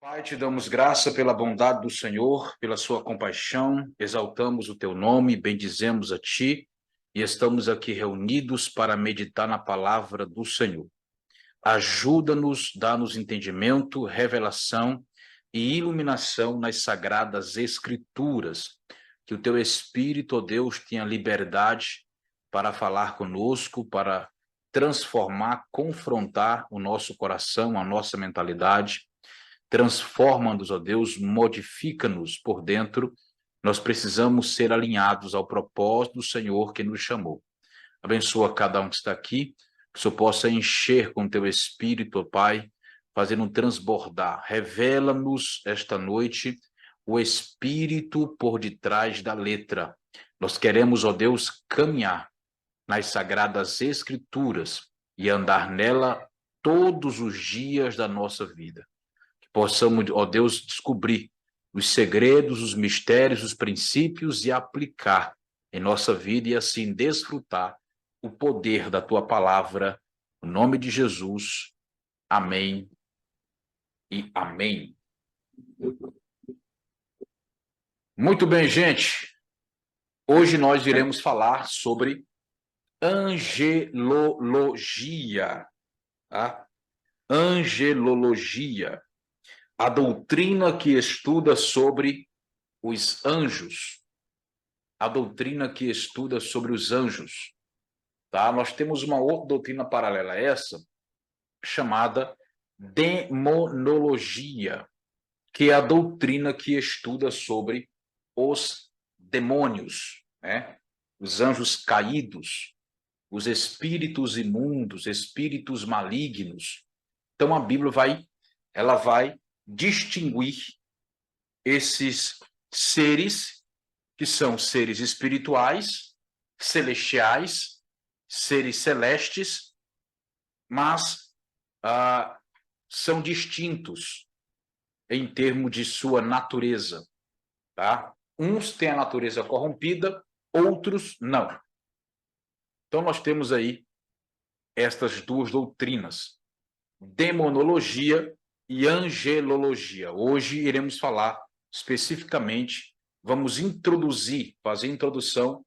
Pai, te damos graça pela bondade do Senhor, pela sua compaixão, exaltamos o teu nome, bendizemos a ti e estamos aqui reunidos para meditar na palavra do Senhor. Ajuda-nos, dá-nos entendimento, revelação e iluminação nas sagradas escrituras, que o teu Espírito, ó Deus, tenha liberdade para falar conosco, para transformar, confrontar o nosso coração, a nossa mentalidade. Transforma-nos, ó Deus, modifica-nos por dentro. Nós precisamos ser alinhados ao propósito do Senhor que nos chamou. Abençoa cada um que está aqui, que o Senhor possa encher com teu Espírito, ó Pai, fazendo transbordar. Revela-nos esta noite o Espírito por detrás da letra. Nós queremos, ó Deus, caminhar nas sagradas Escrituras e andar nela todos os dias da nossa vida. Possamos, ó Deus, descobrir os segredos, os mistérios, os princípios e aplicar em nossa vida e assim desfrutar o poder da tua palavra. No nome de Jesus. Amém e amém. Muito bem, gente. Hoje nós iremos falar sobre angelologia. Tá? Angelologia. A doutrina que estuda sobre os anjos. A doutrina que estuda sobre os anjos. Tá? Nós temos uma outra doutrina paralela a essa, chamada demonologia, que é a doutrina que estuda sobre os demônios, né? Os anjos caídos, os espíritos imundos, espíritos malignos. Então a Bíblia ela vai distinguir esses seres que são seres espirituais, celestiais, seres celestes, mas são distintos em termos de sua natureza, tá? Uns têm a natureza corrompida, outros não. Então nós temos aí estas duas doutrinas, demonologia e angelologia. Hoje iremos falar especificamente, vamos introduzir, fazer a introdução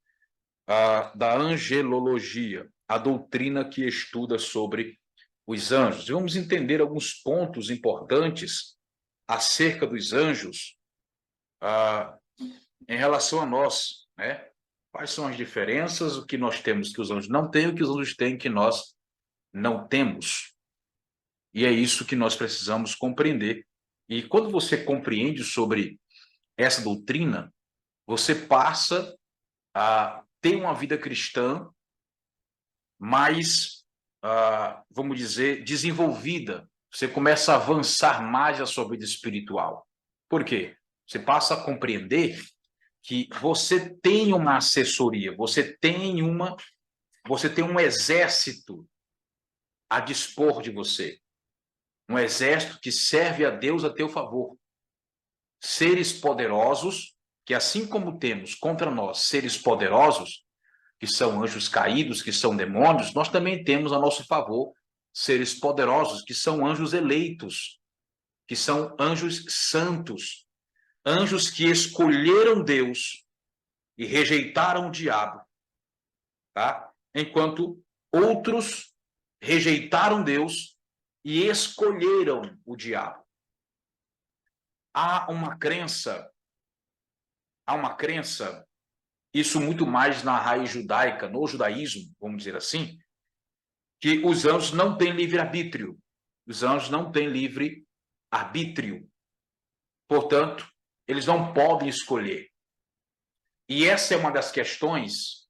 da angelologia, a doutrina que estuda sobre os anjos. E vamos entender alguns pontos importantes acerca dos anjos em relação a nós, né? Quais são as diferenças, o que nós temos que os anjos não têm, o que os anjos têm que nós não temos. E é isso que nós precisamos compreender. E quando você compreende sobre essa doutrina, você passa a ter uma vida cristã mais, vamos dizer, desenvolvida. Você começa a avançar mais a sua vida espiritual. Por quê? Você passa a compreender que você tem uma assessoria, você tem um exército a dispor de você. Um exército que serve a Deus a teu favor. Seres poderosos, que assim como temos contra nós seres poderosos, que são anjos caídos, que são demônios, nós também temos a nosso favor seres poderosos, que são anjos eleitos, que são anjos santos, anjos que escolheram Deus e rejeitaram o diabo, tá? Enquanto outros rejeitaram Deus e escolheram o diabo. Há uma crença, isso muito mais na raiz judaica, no judaísmo, vamos dizer assim, que os anjos não têm livre-arbítrio. Os anjos não têm livre-arbítrio. Portanto, eles não podem escolher. E essa é uma das questões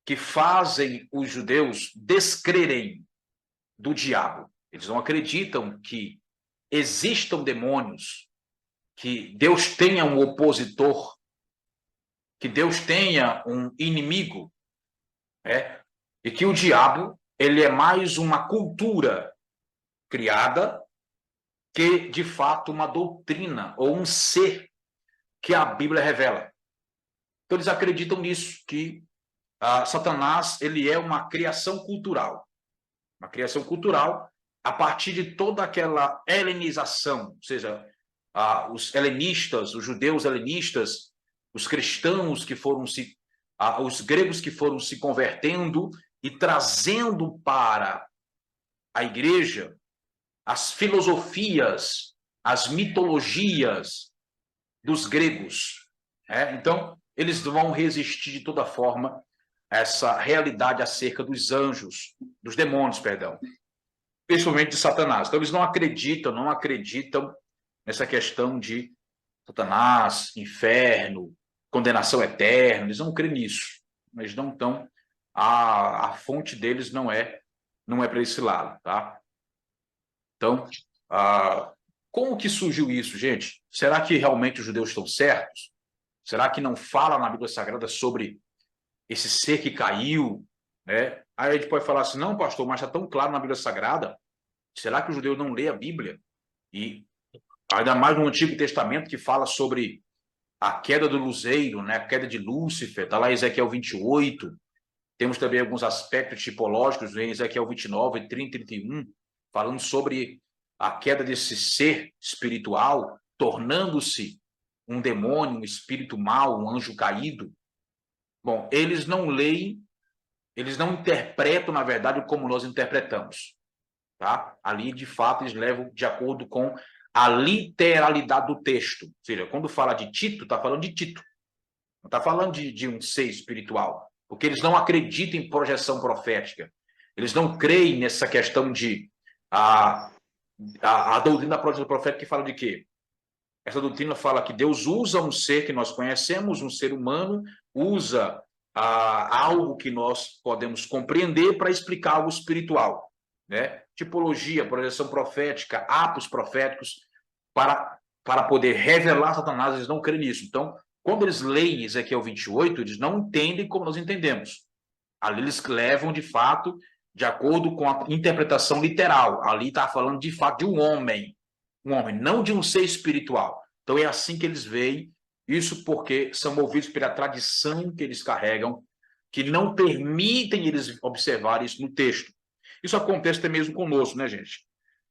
que fazem os judeus descrerem do diabo. Eles não acreditam que existam demônios, que Deus tenha um opositor, que Deus tenha um inimigo, né? E que o diabo ele é mais uma cultura criada que, de fato, uma doutrina ou um ser que a Bíblia revela. Então, eles acreditam nisso, que Satanás ele é uma criação cultural. Uma criação cultural a partir de toda aquela helenização, ou seja, os helenistas, os judeus helenistas, os cristãos que foram os gregos que foram se convertendo e trazendo para a igreja as filosofias, as mitologias dos gregos. Então, eles vão resistir de toda forma a essa realidade acerca dos anjos, dos demônios, perdão, principalmente de Satanás. Então, eles não acreditam nessa questão de Satanás, inferno, condenação eterna. Eles não creem nisso. Eles não estão. A fonte deles não é para esse lado, tá? Então, como que surgiu isso, gente? Será que realmente os judeus estão certos? Será que não fala na Bíblia Sagrada sobre esse ser que caiu, né? Aí a gente pode falar assim, não, pastor, mas está tão claro na Bíblia Sagrada. Será que o judeu não lê a Bíblia? E ainda mais no Antigo Testamento, que fala sobre a queda do luzeiro, né? A queda de Lúcifer, está lá em Ezequiel 28. Temos também alguns aspectos tipológicos em Ezequiel 29, 30 e 31, falando sobre a queda desse ser espiritual, tornando-se um demônio, um espírito mau, um anjo caído. Bom, eles não leem, eles não interpretam, na verdade, como nós interpretamos. Tá? Ali, de fato, eles levam de acordo com a literalidade do texto. Ou seja, quando fala de Tito, está falando de Tito. Não está falando de um ser espiritual. Porque eles não acreditam em projeção profética. Eles não creem nessa questão de a doutrina da projeção profética, que fala de quê? Essa doutrina fala que Deus usa um ser que nós conhecemos, um ser humano, usa algo que nós podemos compreender para explicar algo espiritual, né? Tipologia, projeção profética, atos proféticos, para poder revelar Satanás. Eles não creem nisso. Então, quando eles leem Ezequiel 28, eles não entendem como nós entendemos. Ali eles levam, de fato, de acordo com a interpretação literal. Ali está falando, de fato, de um homem, não de um ser espiritual. Então, é assim que eles veem isso, porque são movidos pela tradição que eles carregam, que não permitem eles observar isso no texto. Isso acontece até mesmo conosco, né, gente?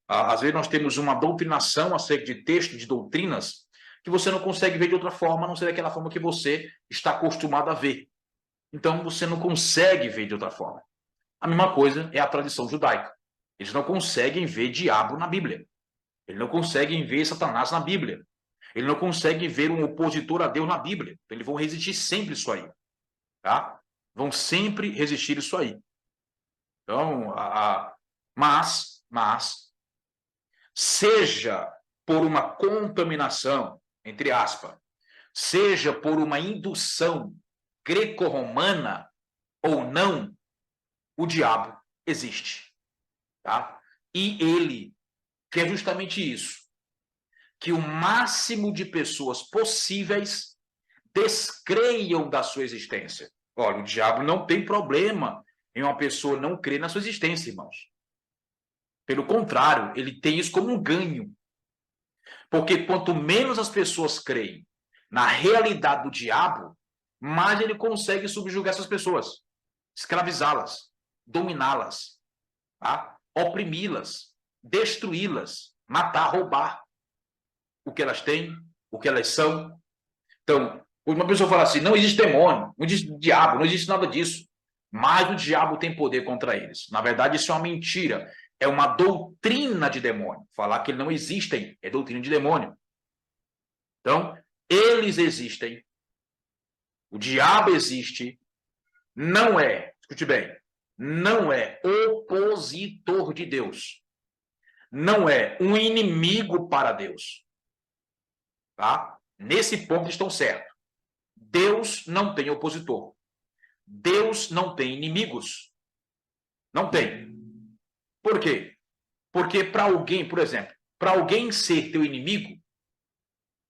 Às vezes nós temos uma doutrinação acerca de texto, de doutrinas, que você não consegue ver de outra forma, a não ser daquela forma que você está acostumado a ver. Então, você não consegue ver de outra forma. A mesma coisa é a tradição judaica. Eles não conseguem ver diabo na Bíblia. Eles não conseguem ver Satanás na Bíblia. Eles não conseguem ver um opositor a Deus na Bíblia. Então, eles vão resistir sempre isso aí. Tá? Vão sempre resistir isso aí. Então, mas, seja por uma contaminação, entre aspas, seja por uma indução greco-romana ou não, o diabo existe. Tá? E ele quer justamente isso, que o máximo de pessoas possíveis descreiam da sua existência. Olha, o diabo não tem problema em uma pessoa não crer na sua existência, irmãos. Pelo contrário, ele tem isso como um ganho. Porque quanto menos as pessoas creem na realidade do diabo, mais ele consegue subjugar essas pessoas, escravizá-las, dominá-las, tá? Oprimi-las, destruí-las, matar, roubar o que elas têm, o que elas são. Então, uma pessoa fala assim, não existe demônio, não existe diabo, não existe nada disso. Mas o diabo tem poder contra eles. Na verdade, isso é uma mentira. É uma doutrina de demônio. Falar que eles não existem é doutrina de demônio. Então, eles existem. O diabo existe. Não é, escute bem, não é opositor de Deus. Não é um inimigo para Deus. Tá? Nesse ponto estão certos. Deus não tem opositor. Deus não tem inimigos. Não tem. Por quê? Porque para alguém, por exemplo, para alguém ser teu inimigo,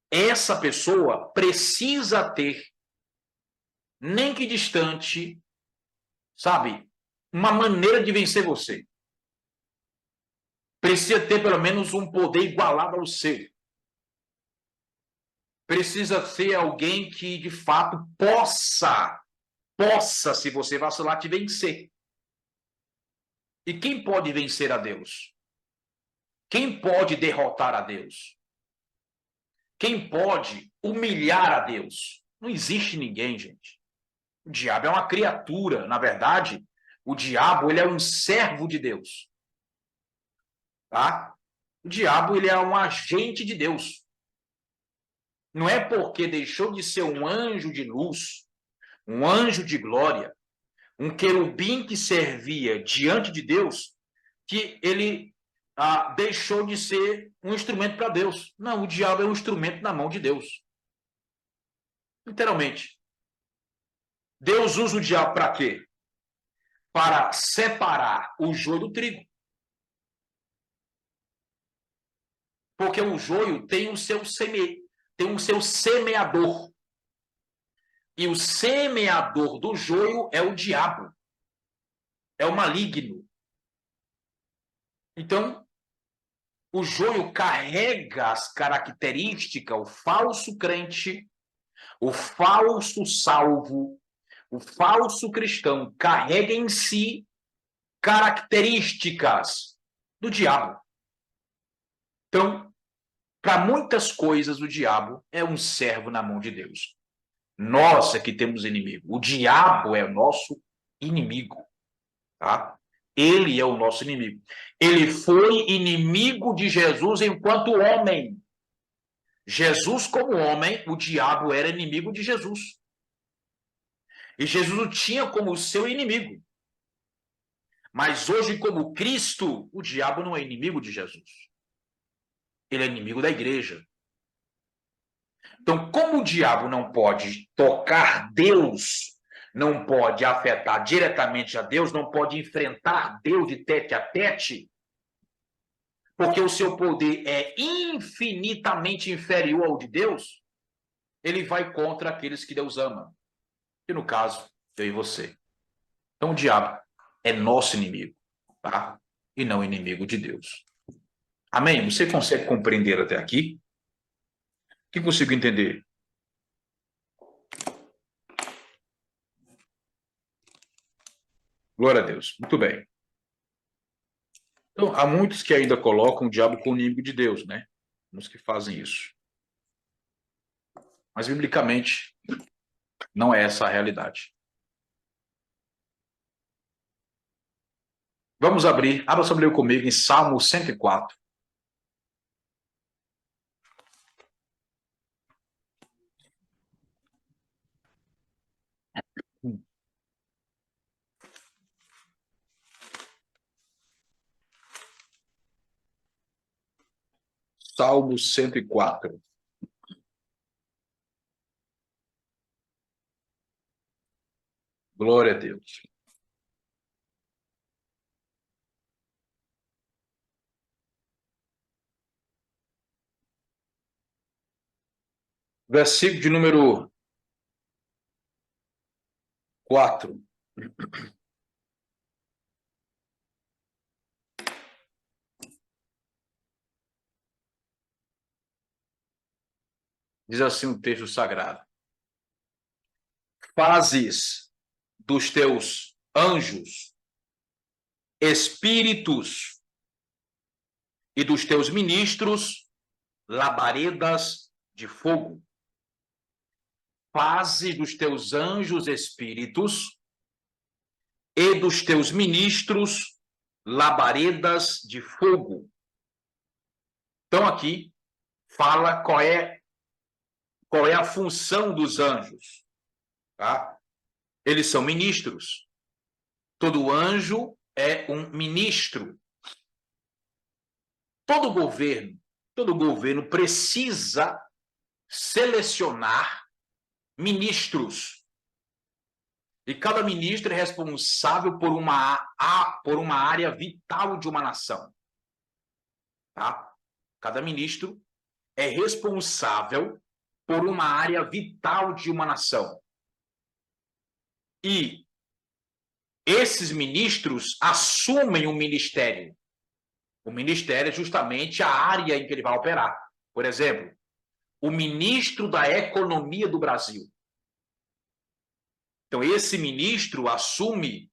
essa pessoa precisa ter, nem que distante, sabe, uma maneira de vencer você. Precisa ter pelo menos um poder igualado ao seu. Precisa ser alguém que, de fato, possa, se você vacilar, te vencer. E quem pode vencer a Deus? Quem pode derrotar a Deus? Quem pode humilhar a Deus? Não existe ninguém, gente. O diabo é uma criatura. Na verdade, o diabo ele é um servo de Deus. Tá? O diabo ele é um agente de Deus. Não é porque deixou de ser um anjo de luz, um anjo de glória, um querubim que servia diante de Deus, que ele deixou de ser um instrumento para Deus. Não, o diabo é um instrumento na mão de Deus. Literalmente. Deus usa o diabo para quê? Para separar o joio do trigo. Porque o joio tem o seu semeador. E o semeador do joio é o diabo. É o maligno. Então, o joio carrega as características, o falso crente, o falso salvo, o falso cristão carrega em si características do diabo. Então, para muitas coisas, o diabo é um servo na mão de Deus. Nós é que temos inimigo. O diabo é o nosso inimigo. Tá? Ele é o nosso inimigo. Ele foi inimigo de Jesus enquanto homem. Jesus, como homem, o diabo era inimigo de Jesus. E Jesus o tinha como seu inimigo. Mas hoje, como Cristo, o diabo não é inimigo de Jesus. Ele é inimigo da igreja. Então, como o diabo não pode tocar Deus, não pode afetar diretamente a Deus, não pode enfrentar Deus de tete a tete, porque o seu poder é infinitamente inferior ao de Deus, ele vai contra aqueles que Deus ama. E no caso, eu e você. Então, o diabo é nosso inimigo, tá? E não inimigo de Deus. Amém? Você consegue compreender até aqui? O que consigo entender? Glória a Deus. Muito bem. Então, há muitos que ainda colocam o diabo como inimigo de Deus, né? Uns que fazem isso. Mas, biblicamente, não é essa a realidade. Vamos abrir, abra sua Bíblia comigo em Salmo 104. Salmo 104. Glória a Deus. Versículo de número 4. Diz assim o texto sagrado: Fazes dos teus anjos espíritos e dos teus ministros labaredas de fogo. Fazes dos teus anjos espíritos e dos teus ministros labaredas de fogo. Então aqui fala qual é a função dos anjos, tá? Eles são ministros. Todo anjo é um ministro. Todo governo precisa selecionar ministros. E cada ministro é responsável por uma área vital de uma nação. Tá? Cada ministro é responsável por uma área vital de uma nação. E esses ministros assumem um ministério. O ministério é justamente a área em que ele vai operar. Por exemplo, o ministro da Economia do Brasil. Então, esse ministro assume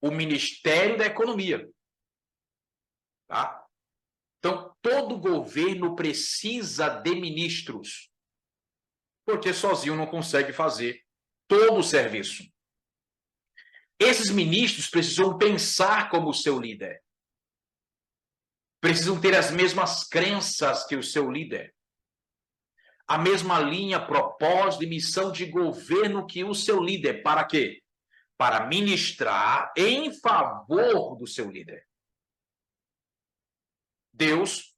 o Ministério da Economia. Tá? Então, todo governo precisa de ministros, porque sozinho não consegue fazer todo o serviço. Esses ministros precisam pensar como o seu líder. Precisam ter as mesmas crenças que o seu líder. A mesma linha, propósito e missão de governo que o seu líder. Para quê? Para ministrar em favor do seu líder. Deus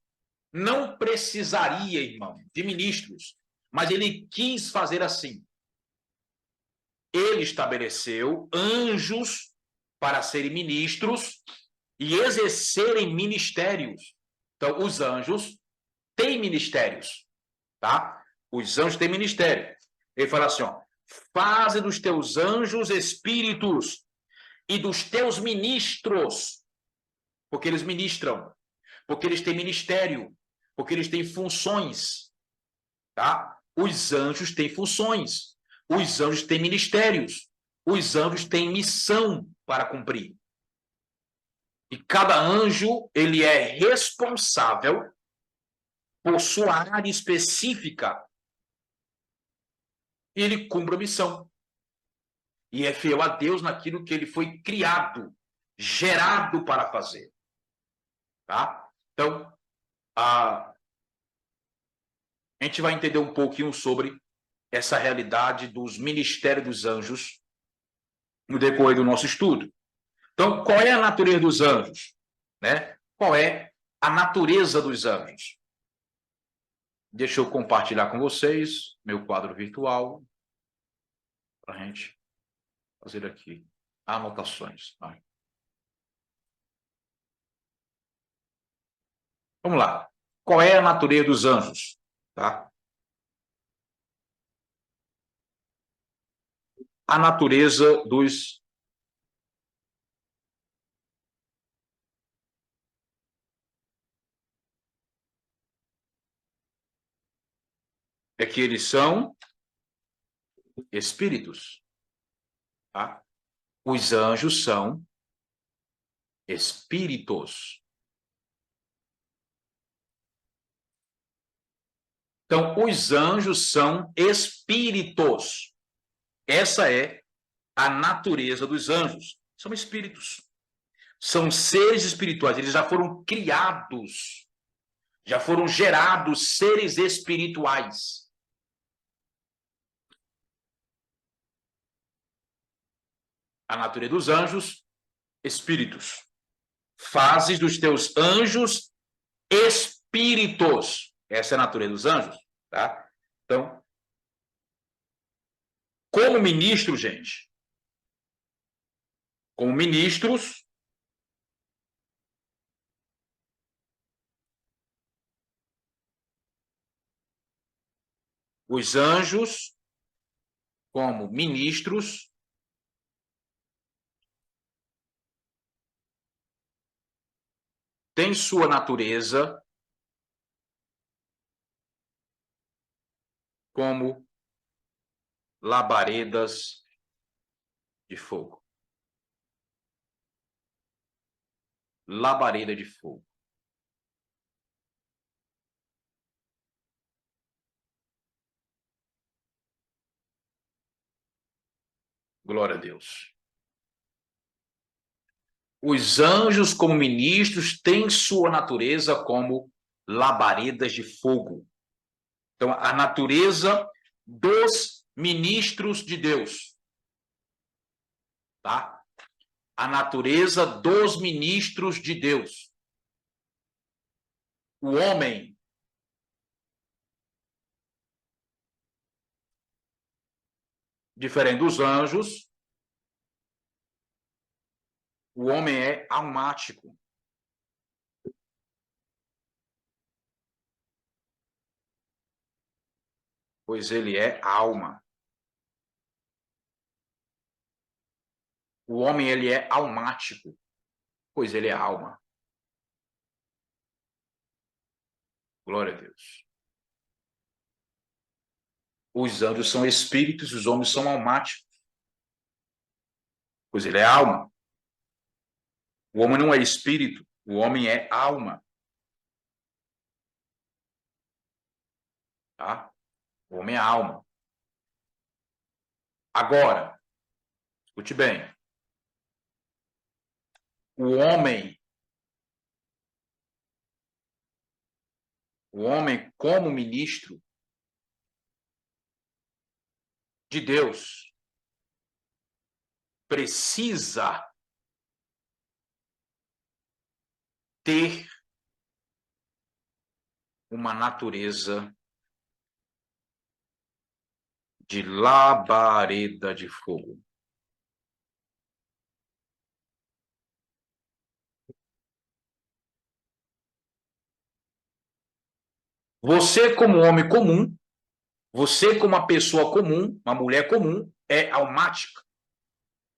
não precisaria, irmão, de ministros, mas ele quis fazer assim. Ele estabeleceu anjos para serem ministros e exercerem ministérios. Então, os anjos têm ministérios, tá? Os anjos têm ministério. Ele fala assim, ó, faze dos teus anjos espíritos e dos teus ministros, porque eles ministram, porque eles têm ministério, porque eles têm funções, tá? Os anjos têm funções, os anjos têm ministérios, os anjos têm missão para cumprir. E cada anjo, ele é responsável por sua área específica. E ele cumpre a missão. E é fiel a Deus naquilo que ele foi criado, gerado para fazer. Tá? Então, a gente vai entender um pouquinho sobre essa realidade dos ministérios dos anjos no decorrer do nosso estudo. Então, qual é a natureza dos anjos? Né? Qual é a natureza dos anjos? Deixa eu compartilhar com vocês meu quadro virtual para a gente fazer aqui anotações. Tá? Vamos lá. Qual é a natureza dos anjos? Tá? A natureza dos é que eles são espíritos. Tá? Os anjos são espíritos. Então, os anjos são espíritos. Essa é a natureza dos anjos. São espíritos. São seres espirituais. Eles já foram criados, já foram gerados seres espirituais. A natureza dos anjos, espíritos. Fazes dos teus anjos espíritos. Essa é a natureza dos anjos, tá? Então, como ministro, gente, como ministros, os anjos, como ministros, têm sua natureza como labaredas de fogo. Labareda de fogo. Glória a Deus. Os anjos, como ministros, têm sua natureza como labaredas de fogo. Então, a natureza dos ministros de Deus. Tá? A natureza dos ministros de Deus. O homem, diferente dos anjos, o homem é almático. Pois ele é alma. O homem, ele é almático, pois ele é alma. Glória a Deus. Os anjos são espíritos, os homens são almáticos, pois ele é alma. O homem não é espírito, o homem é alma. tá? O homem é alma. Agora, escute bem. O homem como ministro de Deus precisa ter uma natureza de labareda de fogo. Você, como homem comum, você, como uma pessoa comum, uma mulher comum, é almática,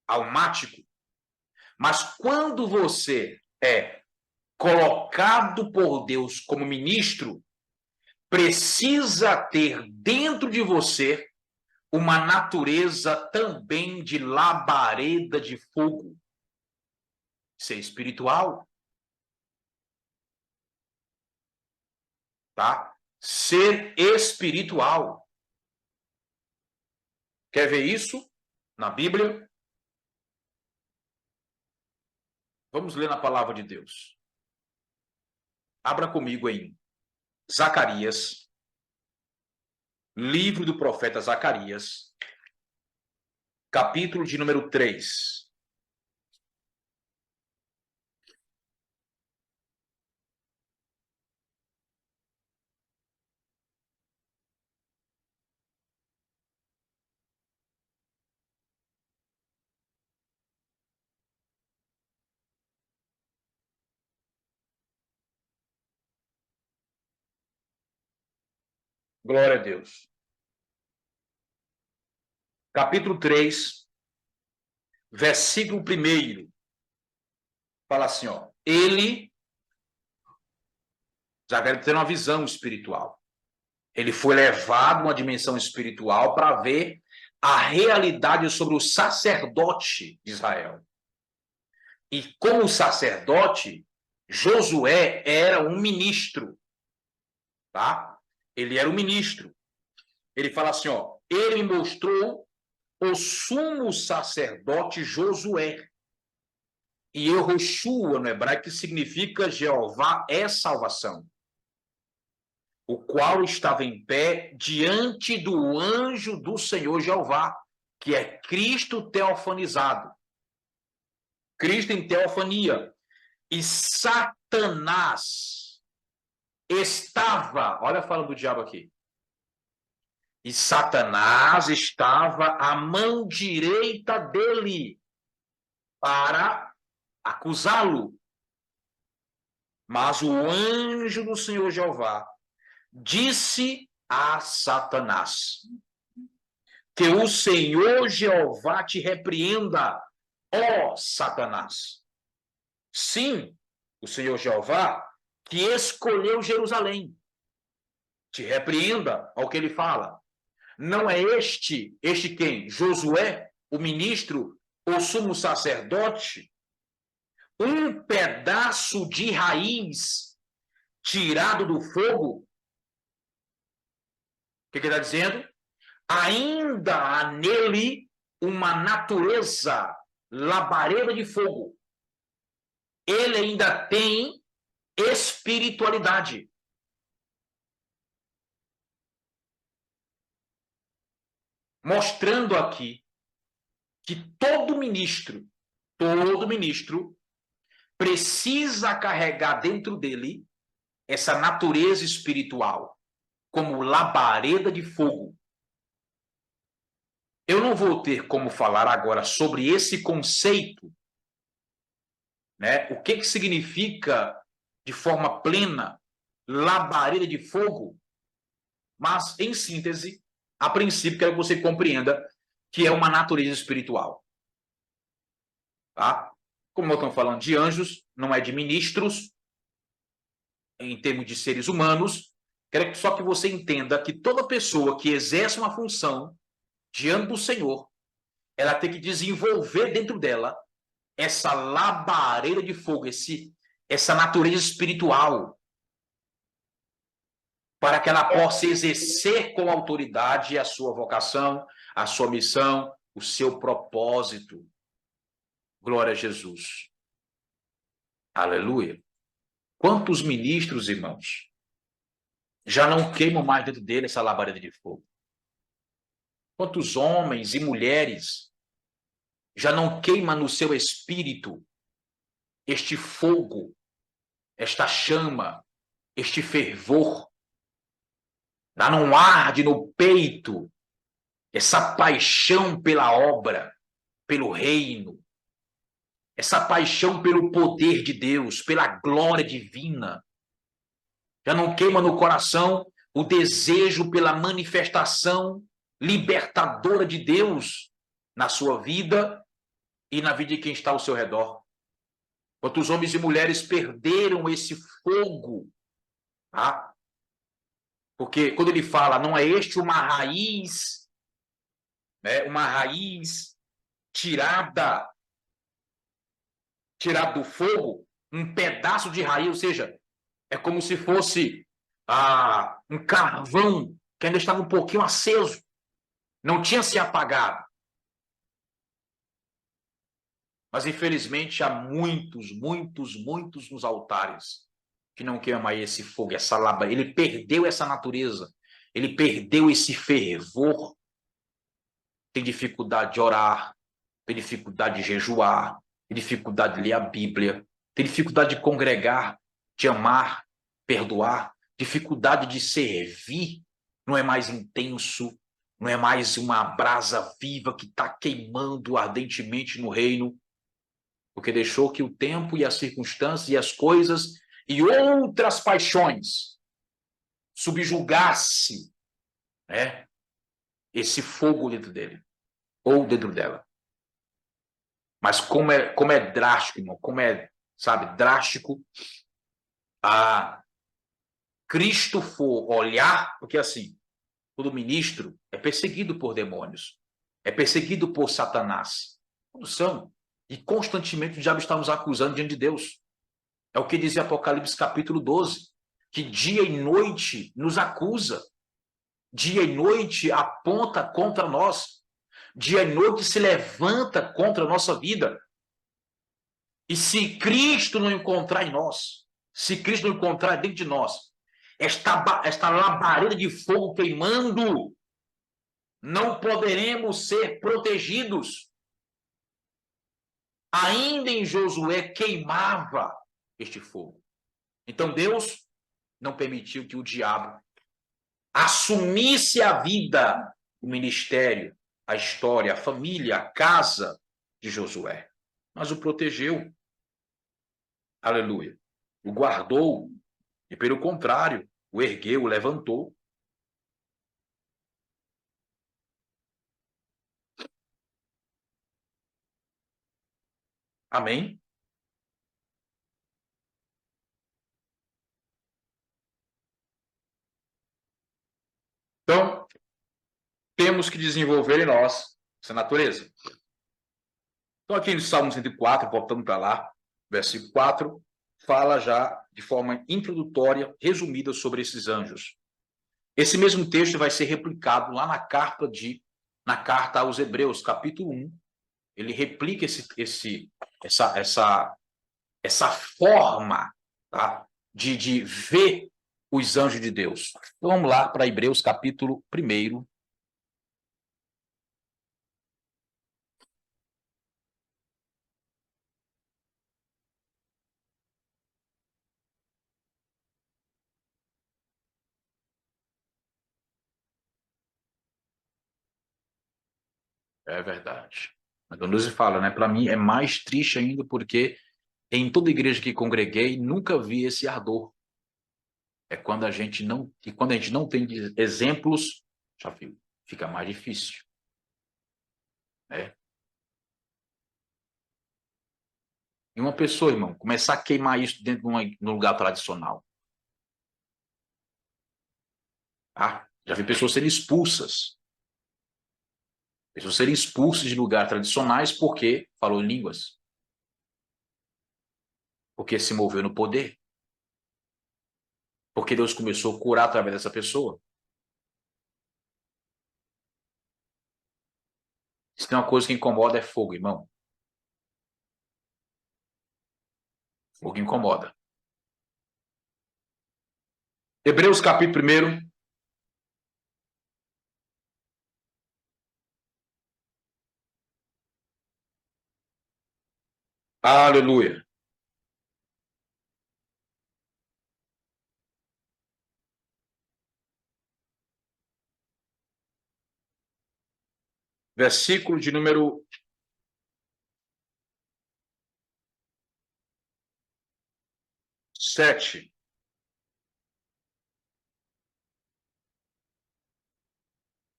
almático. Mas quando você é colocado por Deus como ministro, precisa ter dentro de você uma natureza também de labareda de fogo. Ser espiritual, tá? Ser espiritual. Quer ver isso na Bíblia? Vamos ler na palavra de Deus. Abra comigo em Zacarias, livro do profeta Zacarias, capítulo de número 3. Glória a Deus. Capítulo 3, versículo 1. Fala assim, ó. Ele, Zacarias tem uma visão espiritual. Ele foi levado a uma dimensão espiritual para ver a realidade sobre o sacerdote de Israel. E como sacerdote, Josué era um ministro, tá? Ele era um ministro. Ele fala assim, ó, ele mostrou o sumo sacerdote Josué. E Yehoshua, no hebraico, que significa Jeová é salvação, o qual estava em pé diante do anjo do Senhor Jeová, que é Cristo teofanizado. Cristo em teofania. E Satanás estava, olha falando do diabo aqui. E Satanás estava à mão direita dele para acusá-lo. Mas o anjo do Senhor Jeová disse a Satanás: que o Senhor Jeová te repreenda, ó Satanás. Sim, o Senhor Jeová que escolheu Jerusalém. Te repreenda ao que ele fala. Não é este quem? Josué, o ministro, o sumo sacerdote, um pedaço de raiz tirado do fogo. O que ele está dizendo? Ainda há nele uma natureza labareda de fogo. Ele ainda tem espiritualidade. Mostrando aqui que todo ministro precisa carregar dentro dele essa natureza espiritual, como labareda de fogo. Eu não vou ter como falar agora sobre esse conceito, né? O que significa de forma plena labareda de fogo, mas em síntese, a princípio quero que você compreenda que é uma natureza espiritual. Tá? Como nós estamos falando de anjos, não é de ministros, em termos de seres humanos, quero só que você entenda que toda pessoa que exerce uma função diante do Senhor, ela tem que desenvolver dentro dela essa labareda de fogo, essa natureza espiritual. para que ela possa exercer com autoridade a sua vocação, a sua missão, o seu propósito. Glória a Jesus. Aleluia. Quantos ministros, irmãos, já não queimam mais dentro dele essa labareda de fogo? Quantos homens e mulheres já não queima no seu espírito este fogo, esta chama, este fervor? Não arde no peito essa paixão pela obra, pelo reino, essa paixão pelo poder de Deus, pela glória divina. Já não queima no coração o desejo pela manifestação libertadora de Deus na sua vida e na vida de quem está ao seu redor. Quantos homens e mulheres perderam esse fogo, tá? Porque quando ele fala, não é este uma raiz, né? Uma raiz tirada do fogo, um pedaço de raiz, ou seja, é como se fosse um carvão que ainda estava um pouquinho aceso, não tinha se apagado. Mas, infelizmente, há muitos nos altares que não queimam mais esse fogo, essa laba. Ele perdeu essa natureza, ele perdeu esse fervor. Tem dificuldade de orar, tem dificuldade de jejuar, tem dificuldade de ler a Bíblia, tem dificuldade de congregar, de amar, perdoar, dificuldade de servir, não é mais intenso, não é mais uma brasa viva que está queimando ardentemente no reino, porque deixou que o tempo e as circunstâncias e as coisas e outras paixões subjugasse, né, esse fogo dentro dele, ou dentro dela. Mas como é drástico, irmão, como é, sabe, drástico a Cristo for olhar, porque assim, todo ministro é perseguido por demônios, é perseguido por Satanás. Todos são. E constantemente o diabo está nos acusando diante de Deus. É o que diz em Apocalipse capítulo 12, que dia e noite nos acusa, dia e noite aponta contra nós, dia e noite se levanta contra a nossa vida. E se Cristo não encontrar em nós, se Cristo não encontrar dentro de nós, esta labareda de fogo queimando, não poderemos ser protegidos. Ainda em Josué queimava este fogo. Então Deus não permitiu que o diabo assumisse a vida, o ministério, a história, a família, a casa de Josué, mas o protegeu. Aleluia. O guardou e, pelo contrário, o ergueu, o levantou. Amém? Então, temos que desenvolver em nós essa natureza. Então, aqui no Salmo 104, voltando para lá, versículo 4, fala já de forma introdutória, resumida sobre esses anjos. Esse mesmo texto vai ser replicado lá na carta aos Hebreus, capítulo 1. Ele replica essa forma, tá, de ver os anjos de Deus. Então, vamos lá para Hebreus, capítulo 1. É verdade. A Dona Lúcia fala, né? Para mim é mais triste ainda porque em toda igreja que congreguei nunca vi esse ardor. É quando a gente não tem exemplos, já viu, fica mais difícil, né? E uma pessoa, irmão, começar a queimar isso dentro de um lugar tradicional, tá? Já vi pessoas serem expulsas. Pessoas serem expulsas de lugares tradicionais porque falou em línguas. Porque se moveu no poder. Porque Deus começou a curar através dessa pessoa. Se tem uma coisa que incomoda é fogo, irmão. Fogo incomoda. Hebreus capítulo 1. Aleluia. Versículo de número 7.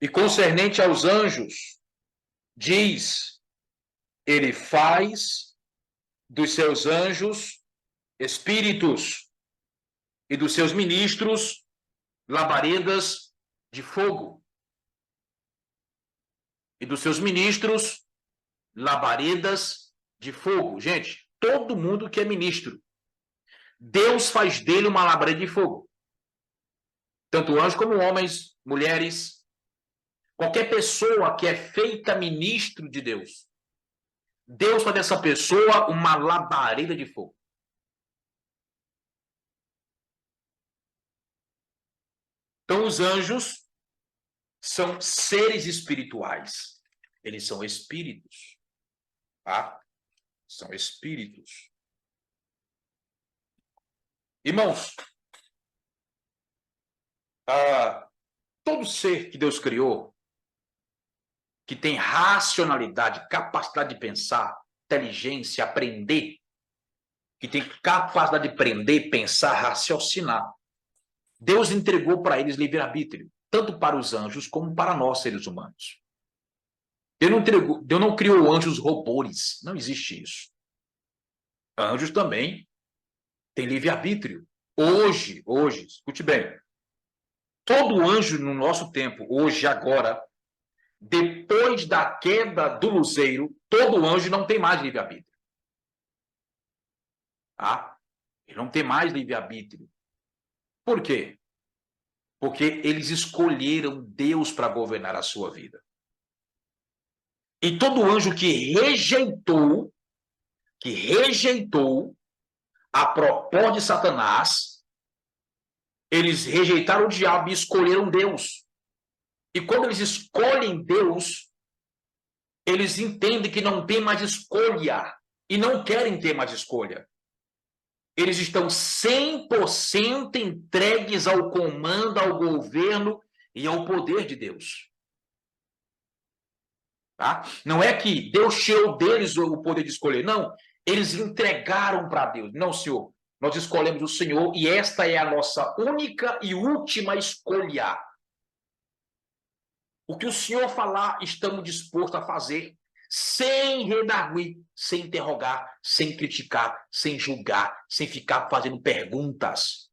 E concernente aos anjos, diz, ele faz dos seus anjos espíritos e dos seus ministros labaredas de fogo. E dos seus ministros labaredas de fogo. Gente, todo mundo que é ministro, Deus faz dele uma labareda de fogo. Tanto anjos como homens, mulheres, qualquer pessoa que é feita ministro de Deus, Deus faz dessa pessoa uma labareda de fogo. Então, os anjos são seres espirituais. Eles são espíritos. Tá? São espíritos. Irmãos, todo ser que Deus criou, que tem racionalidade, capacidade de pensar, inteligência, aprender, que tem capacidade de aprender, pensar, raciocinar, Deus entregou para eles livre-arbítrio, tanto para os anjos como para nós, seres humanos. Deus não criou anjos robôs, não existe isso. Anjos também têm livre-arbítrio. Hoje, escute bem, todo anjo no nosso tempo, hoje, agora, depois da queda do luzeiro, todo anjo não tem mais livre-arbítrio. Tá? Ele não tem mais livre-arbítrio. Por quê? Porque eles escolheram Deus para governar a sua vida. E todo anjo que rejeitou a proposta de Satanás, eles rejeitaram o diabo e escolheram Deus. E quando eles escolhem Deus, eles entendem que não tem mais escolha e não querem ter mais escolha. Eles estão 100% entregues ao comando, ao governo e ao poder de Deus. Tá? Não é que Deus tirou deles o poder de escolher, não. Eles entregaram para Deus. Não, Senhor, nós escolhemos o Senhor e esta é a nossa única e última escolha. O que o Senhor falar, estamos dispostos a fazer, sem redarguir, sem interrogar, sem criticar, sem julgar, sem ficar fazendo perguntas.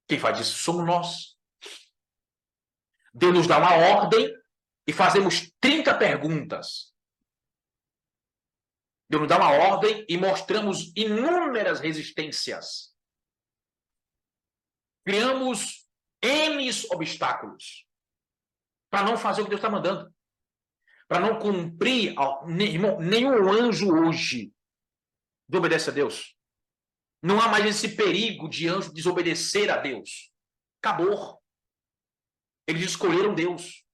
Quem faz isso somos nós. Deus nos dá uma ordem e fazemos 30 perguntas. Deus nos dá uma ordem e mostramos inúmeras resistências. Criamos N obstáculos para não fazer o que Deus está mandando. Para não cumprir, nenhum anjo hoje desobedece a Deus. Não há mais esse perigo de anjo desobedecer a Deus. Acabou. Eles escolheram Deus.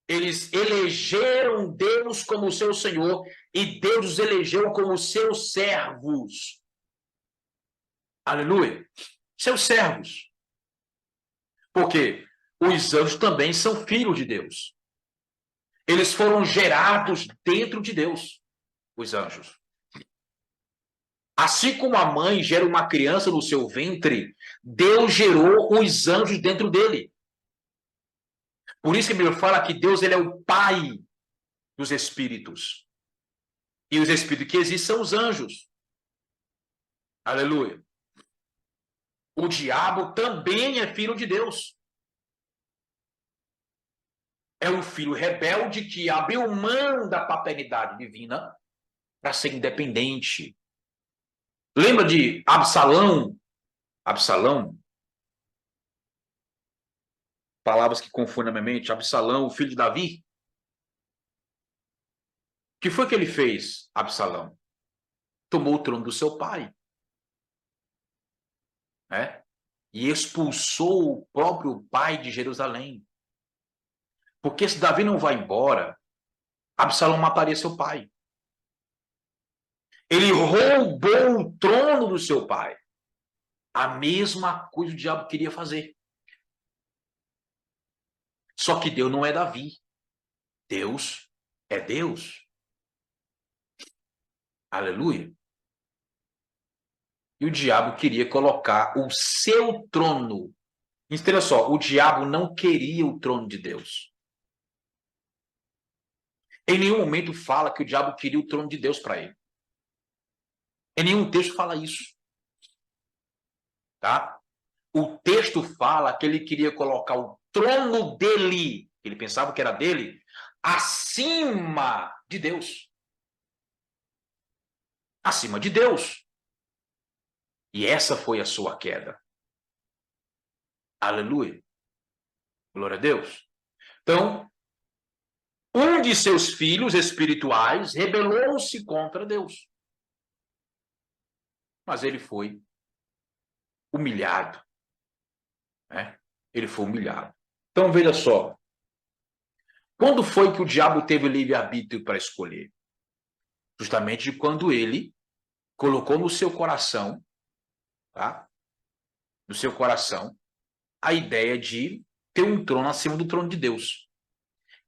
Eles elegeram Deus como seu Senhor e Deus os elegeu como seus servos. Aleluia. Seus servos. Porque os anjos também são filhos de Deus. Eles foram gerados dentro de Deus, os anjos. Assim como a mãe gera uma criança no seu ventre, Deus gerou os anjos dentro dele. Por isso que a Bíblia fala que Deus ele é o pai dos espíritos. E os espíritos que existem são os anjos. Aleluia. O diabo também é filho de Deus. É um filho rebelde que abriu mão da paternidade divina para ser independente. Lembra de Absalão? Absalão palavras que confundem a minha mente, Absalão, o filho de Davi. O que foi que ele fez, Absalão? Tomou o trono do seu pai, né? E expulsou o próprio pai de Jerusalém. Porque se Davi não vai embora, Absalão mataria seu pai. Ele roubou o trono do seu pai. A mesma coisa o diabo queria fazer. Só que Deus não é Davi. Deus é Deus. Aleluia. E o diabo queria colocar o seu trono. Entenda só, o diabo não queria o trono de Deus. Em nenhum momento fala que o diabo queria o trono de Deus para ele. Em nenhum texto fala isso. Tá? O texto fala que ele queria colocar o trono dele, ele pensava que era dele, acima de Deus. Acima de Deus. E essa foi a sua queda. Aleluia. Glória a Deus. Então, um de seus filhos espirituais rebelou-se contra Deus. Mas ele foi humilhado. Né? Ele foi humilhado. Então, veja só. Quando foi que o diabo teve livre-arbítrio para escolher? Justamente quando ele colocou no seu coração, tá? No seu coração, a ideia de ter um trono acima do trono de Deus.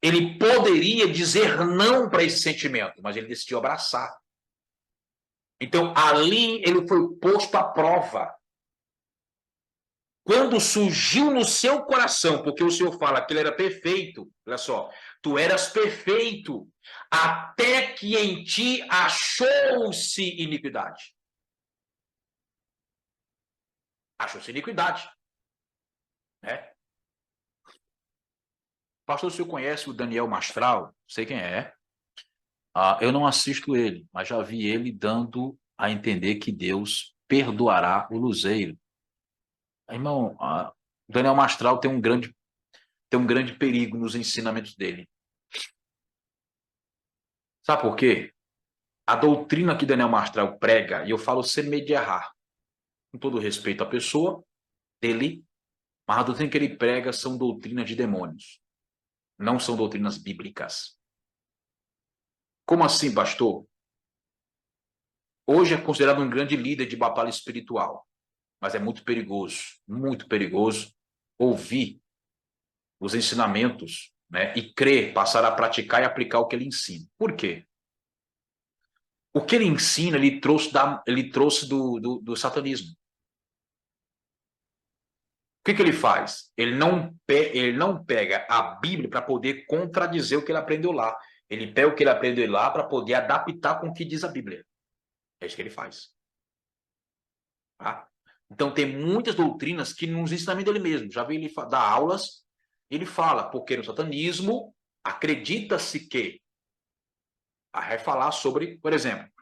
Ele poderia dizer não para esse sentimento, mas ele decidiu abraçar. Então, ali ele foi posto à prova. Quando surgiu no seu coração, porque o Senhor fala que ele era perfeito, olha só, tu eras perfeito, até que em ti achou-se iniquidade. Achou-se iniquidade. Né? Pastor, o senhor conhece o Daniel Mastral? Sei quem é. Eu não assisto ele, mas já vi ele dando a entender que Deus perdoará o luzeiro. Irmão, Daniel Mastral tem um grande perigo nos ensinamentos dele. Sabe por quê? A doutrina que Daniel Mastral prega, e eu falo sem medo de errar, com todo respeito à pessoa dele, mas a doutrina que ele prega são doutrinas de demônios, não são doutrinas bíblicas. Como assim, pastor? Hoje é considerado um grande líder de batalha espiritual, mas é muito perigoso ouvir os ensinamentos, né, e crer, passar a praticar e aplicar o que ele ensina. Por quê? O que ele ensina, ele trouxe do satanismo. O que ele faz? Ele não pega a Bíblia para poder contradizer o que ele aprendeu lá. Ele pega o que ele aprendeu lá para poder adaptar com o que diz a Bíblia. É isso que ele faz. Tá? Então, tem muitas doutrinas que nos ensinamentos dele mesmo. Já vi ele dar aulas, ele fala, porque no satanismo acredita-se que. Vai falar sobre, por exemplo,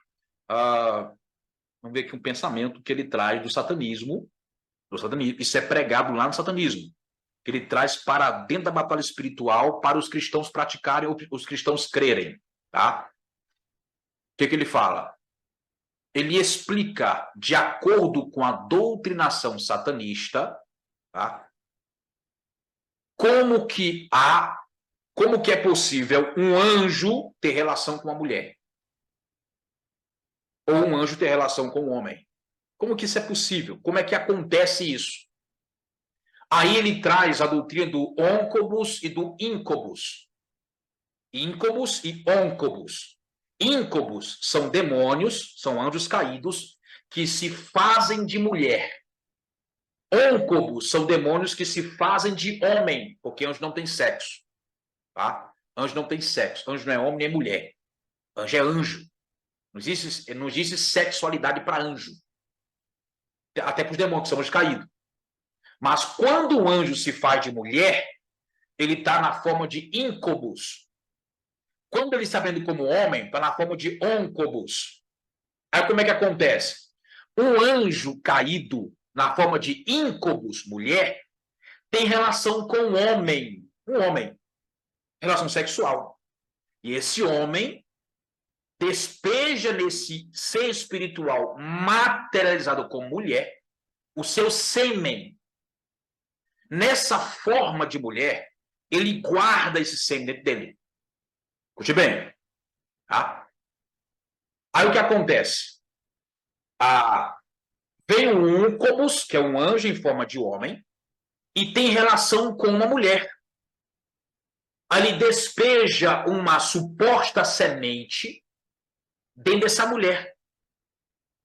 vamos ver aqui um pensamento que ele traz do satanismo. Isso é pregado lá no satanismo. Que ele traz para dentro da batalha espiritual para os cristãos praticarem ou os cristãos crerem. Tá? O que ele fala? Ele explica, de acordo com a doutrinação satanista, tá? Como que é possível um anjo ter relação com uma mulher? Ou um anjo ter relação com um homem? Como que isso é possível? Como é que acontece isso? Aí ele traz a doutrina do óncobus e do íncobus. Íncobus e óncobus. Íncobus são demônios, são anjos caídos, que se fazem de mulher. Óncobus são demônios que se fazem de homem, porque anjo não tem sexo. Tá? Anjo não tem sexo. Anjo não é homem nem mulher. Anjo é anjo. Não existe sexualidade para anjo. Até para os demônios, que são anjos caídos. Mas quando o anjo se faz de mulher, ele está na forma de íncobus. Quando ele está vendo como homem, está na forma de óncobus. Aí como é que acontece? Um anjo caído na forma de íncobus, mulher, tem relação com um homem, relação sexual. E esse homem despeja nesse ser espiritual materializado como mulher o seu sêmen. Nessa forma de mulher, ele guarda esse sêmen dentro dele. Escute bem. Tá? Aí o que acontece? Vem um úncubus, que é um anjo em forma de homem, e tem relação com uma mulher. Aí ele despeja uma suposta semente dentro dessa mulher.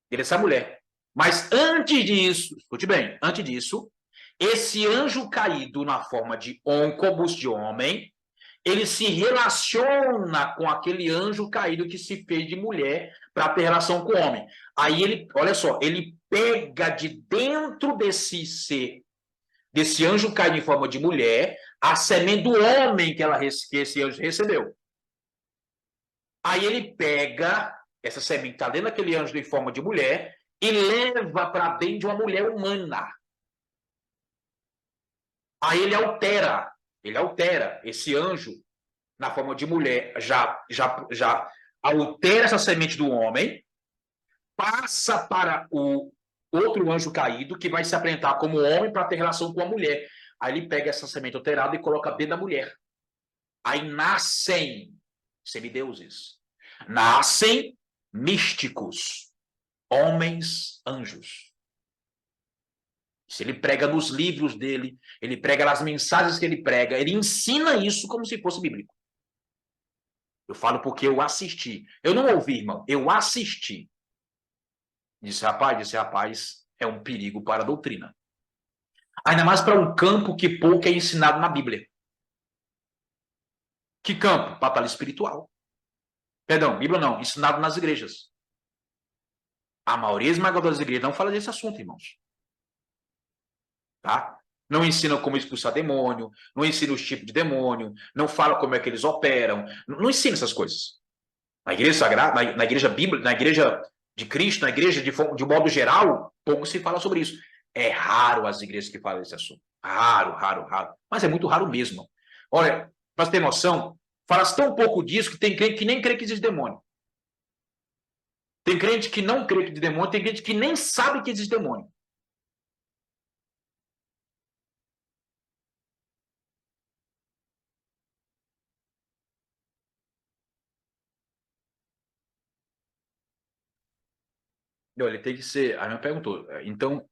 Dentro dessa mulher. Mas antes disso, escute bem, antes disso, esse anjo caído na forma de úncubus de homem, ele se relaciona com aquele anjo caído que se fez de mulher para ter relação com o homem. Aí ele, olha só, ele pega de dentro desse ser, desse anjo caído em forma de mulher, a semente do homem que esse anjo recebeu. Aí ele pega essa semente que está dentro daquele anjo em forma de mulher e leva para dentro de uma mulher humana. Aí ele altera esse anjo na forma de mulher, já altera essa semente do homem, passa para o outro anjo caído, que vai se apresentar como homem para ter relação com a mulher. Aí ele pega essa semente alterada e coloca dentro da mulher. Aí nascem semideuses, nascem místicos, homens, anjos. Se ele prega nos livros dele, ele prega nas mensagens que ele prega, ele ensina isso como se fosse bíblico. Eu falo porque eu assisti. Eu não ouvi, irmão. Eu assisti. Disse, rapaz, é um perigo para a doutrina. Ainda mais para um campo que pouco é ensinado na Bíblia. Que campo? Batalha espiritual. Perdão, Bíblia não. Ensinado nas igrejas. A maioria esmagadora das igrejas não fala desse assunto, irmãos. Tá? Não ensina como expulsar demônio, não ensina os tipos de demônio, não fala como é que eles operam, não ensina essas coisas. Na igreja sagrada, na igreja bíblica, na igreja de Cristo, na igreja de modo geral, pouco se fala sobre isso. É raro as igrejas que falam desse assunto. Raro. Mas é muito raro mesmo. Olha, para você ter noção, fala-se tão pouco disso que tem crente que nem crê que existe demônio. Tem crente que não crê que existe demônio, tem crente que nem sabe que existe demônio. Olha, ele tem que ser. A minha perguntou, então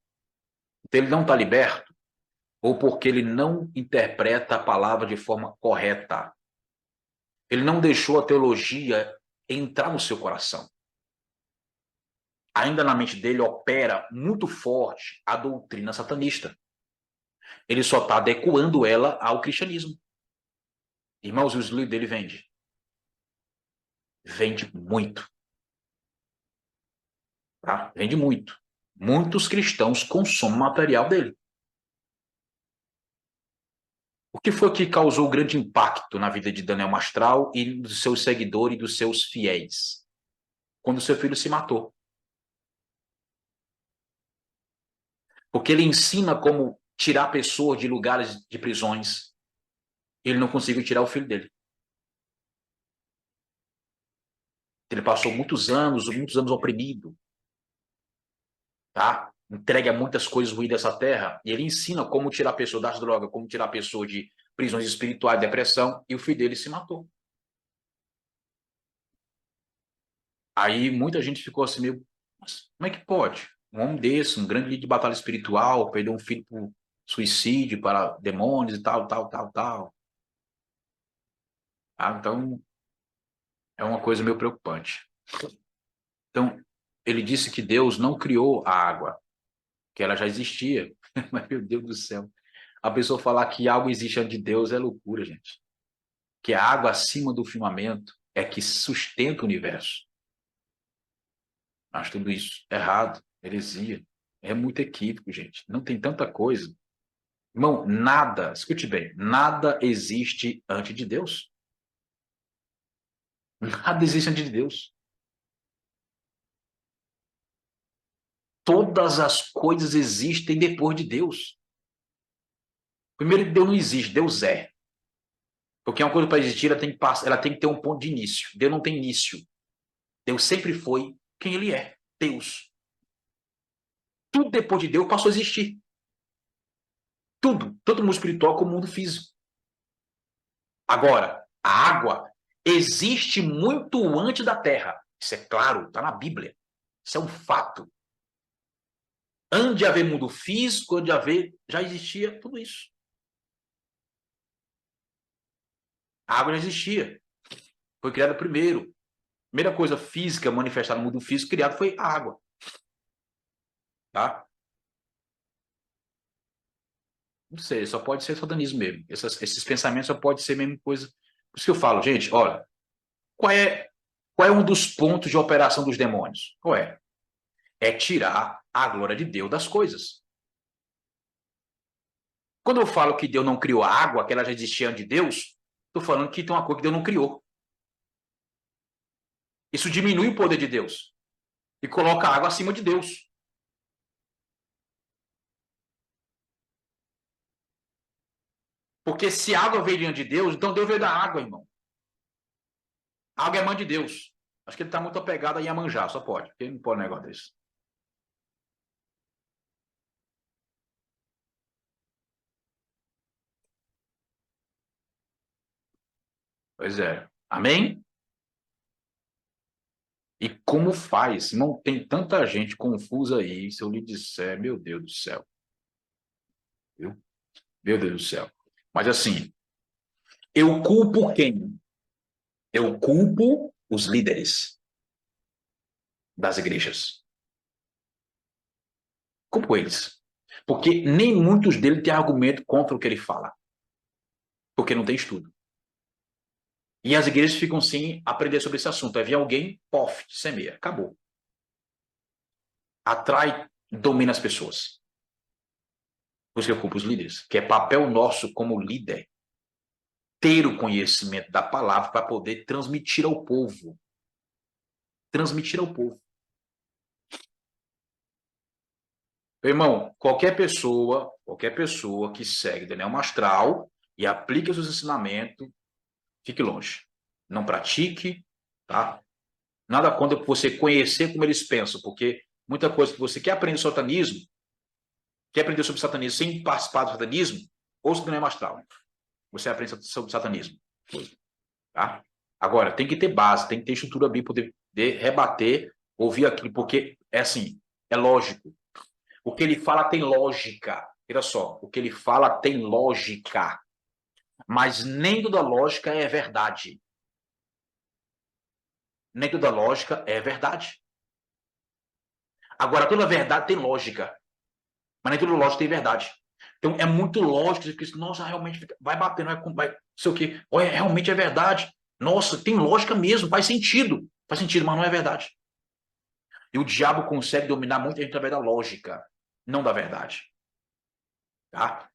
ele não está liberto ou porque ele não interpreta a palavra de forma correta? Ele não deixou a teologia entrar no seu coração. Ainda na mente dele opera muito forte a doutrina satanista. Ele só está adequando ela ao cristianismo. Irmãos, os livros dele vende. Vende muito. Tá? Vende muito. Muitos cristãos consomem material dele. O que foi que causou grande impacto na vida de Daniel Mastral e dos seus seguidores e dos seus fiéis? Quando seu filho se matou. Porque ele ensina como tirar pessoas de lugares de prisões. Ele não conseguiu tirar o filho dele. Ele passou muitos anos oprimido, tá? Entregue a muitas coisas ruins dessa terra. E ele ensina como tirar a pessoa das drogas, como tirar a pessoa de prisões espirituais, depressão. E o filho dele se matou. Aí muita gente ficou assim meio, mas como é que pode? Um homem desse, um grande líder de batalha espiritual, perdeu um filho por suicídio, para demônios e tal. Ah, então, é uma coisa meio preocupante. Então, ele disse que Deus não criou a água, que ela já existia. Mas, meu Deus do céu, a pessoa falar que algo existe antes de Deus é loucura, gente. Que a água acima do firmamento é que sustenta o universo. Acho tudo isso errado, heresia. É muito equívoco, gente. Não tem tanta coisa. Irmão, nada, escute bem, nada existe antes de Deus. Nada existe antes de Deus. Todas as coisas existem depois de Deus. Primeiro, Deus não existe, Deus é. Porque uma coisa para existir, ela tem que ter um ponto de início. Deus não tem início. Deus sempre foi quem ele é, Deus. Tudo depois de Deus passou a existir. Tudo, tanto o mundo espiritual como o mundo físico. Agora, a água existe muito antes da terra. Isso é claro, está na Bíblia. Isso é um fato. Antes de haver mundo físico, antes de haver, já existia tudo isso. A água já existia. Foi criada primeiro. Primeira coisa física manifestada no mundo físico criado foi a água. Tá? Não sei, só pode ser satanismo mesmo. Esses pensamentos só pode ser a mesma coisa. Por isso que eu falo, gente, olha, qual é um dos pontos de operação dos demônios? Qual é? É tirar a glória de Deus das coisas. Quando eu falo que Deus não criou a água, que ela já existia antes de Deus, estou falando que tem uma coisa que Deus não criou. Isso diminui o poder de Deus e coloca a água acima de Deus. Porque se a água veio diante de Deus, então Deus veio da água, irmão. A água é mãe de Deus. Acho que ele está muito apegado a Iemanjá, só pode. Porque ele não pode um negócio desse. Pois é. Amém? E como faz? Não tem tanta gente confusa aí, se eu lhe disser, meu Deus do céu. Viu? Meu Deus do céu. Mas assim, eu culpo quem? Eu culpo os líderes das igrejas. Culpo eles. Porque nem muitos deles têm argumento contra o que ele fala. Porque não tem estudo. E as igrejas ficam sem aprender sobre esse assunto. Aí vem alguém, pof, semeia. Acabou. Atrai, domina as pessoas. Por isso que eu culpo os líderes. Que é papel nosso como líder ter o conhecimento da palavra para poder transmitir ao povo. Transmitir ao povo. Irmão, qualquer pessoa que segue Daniel Mastral e aplique os seus ensinamentos, fique longe. Não pratique, tá? Nada contra você conhecer como eles pensam, porque muita coisa que você quer aprender sobre satanismo, quer aprender sobre satanismo sem participar do satanismo, ouça o Daniel Mastral. Você aprende sobre satanismo. Tá? Agora, tem que ter base, tem que ter estrutura bem poder rebater, ouvir aquilo, porque é assim, é lógico. O que ele fala tem lógica. Olha só, o que ele fala tem lógica. Mas nem toda lógica é verdade. Nem toda lógica é verdade. Agora, toda verdade tem lógica. Mas nem toda lógica tem verdade. Então, é muito lógico. Você fica, nossa, realmente vai batendo, vai sei o quê. Olha, realmente é verdade. Nossa, tem lógica mesmo, faz sentido. Faz sentido, mas não é verdade. E o diabo consegue dominar muita gente através da lógica, não da verdade. Tá?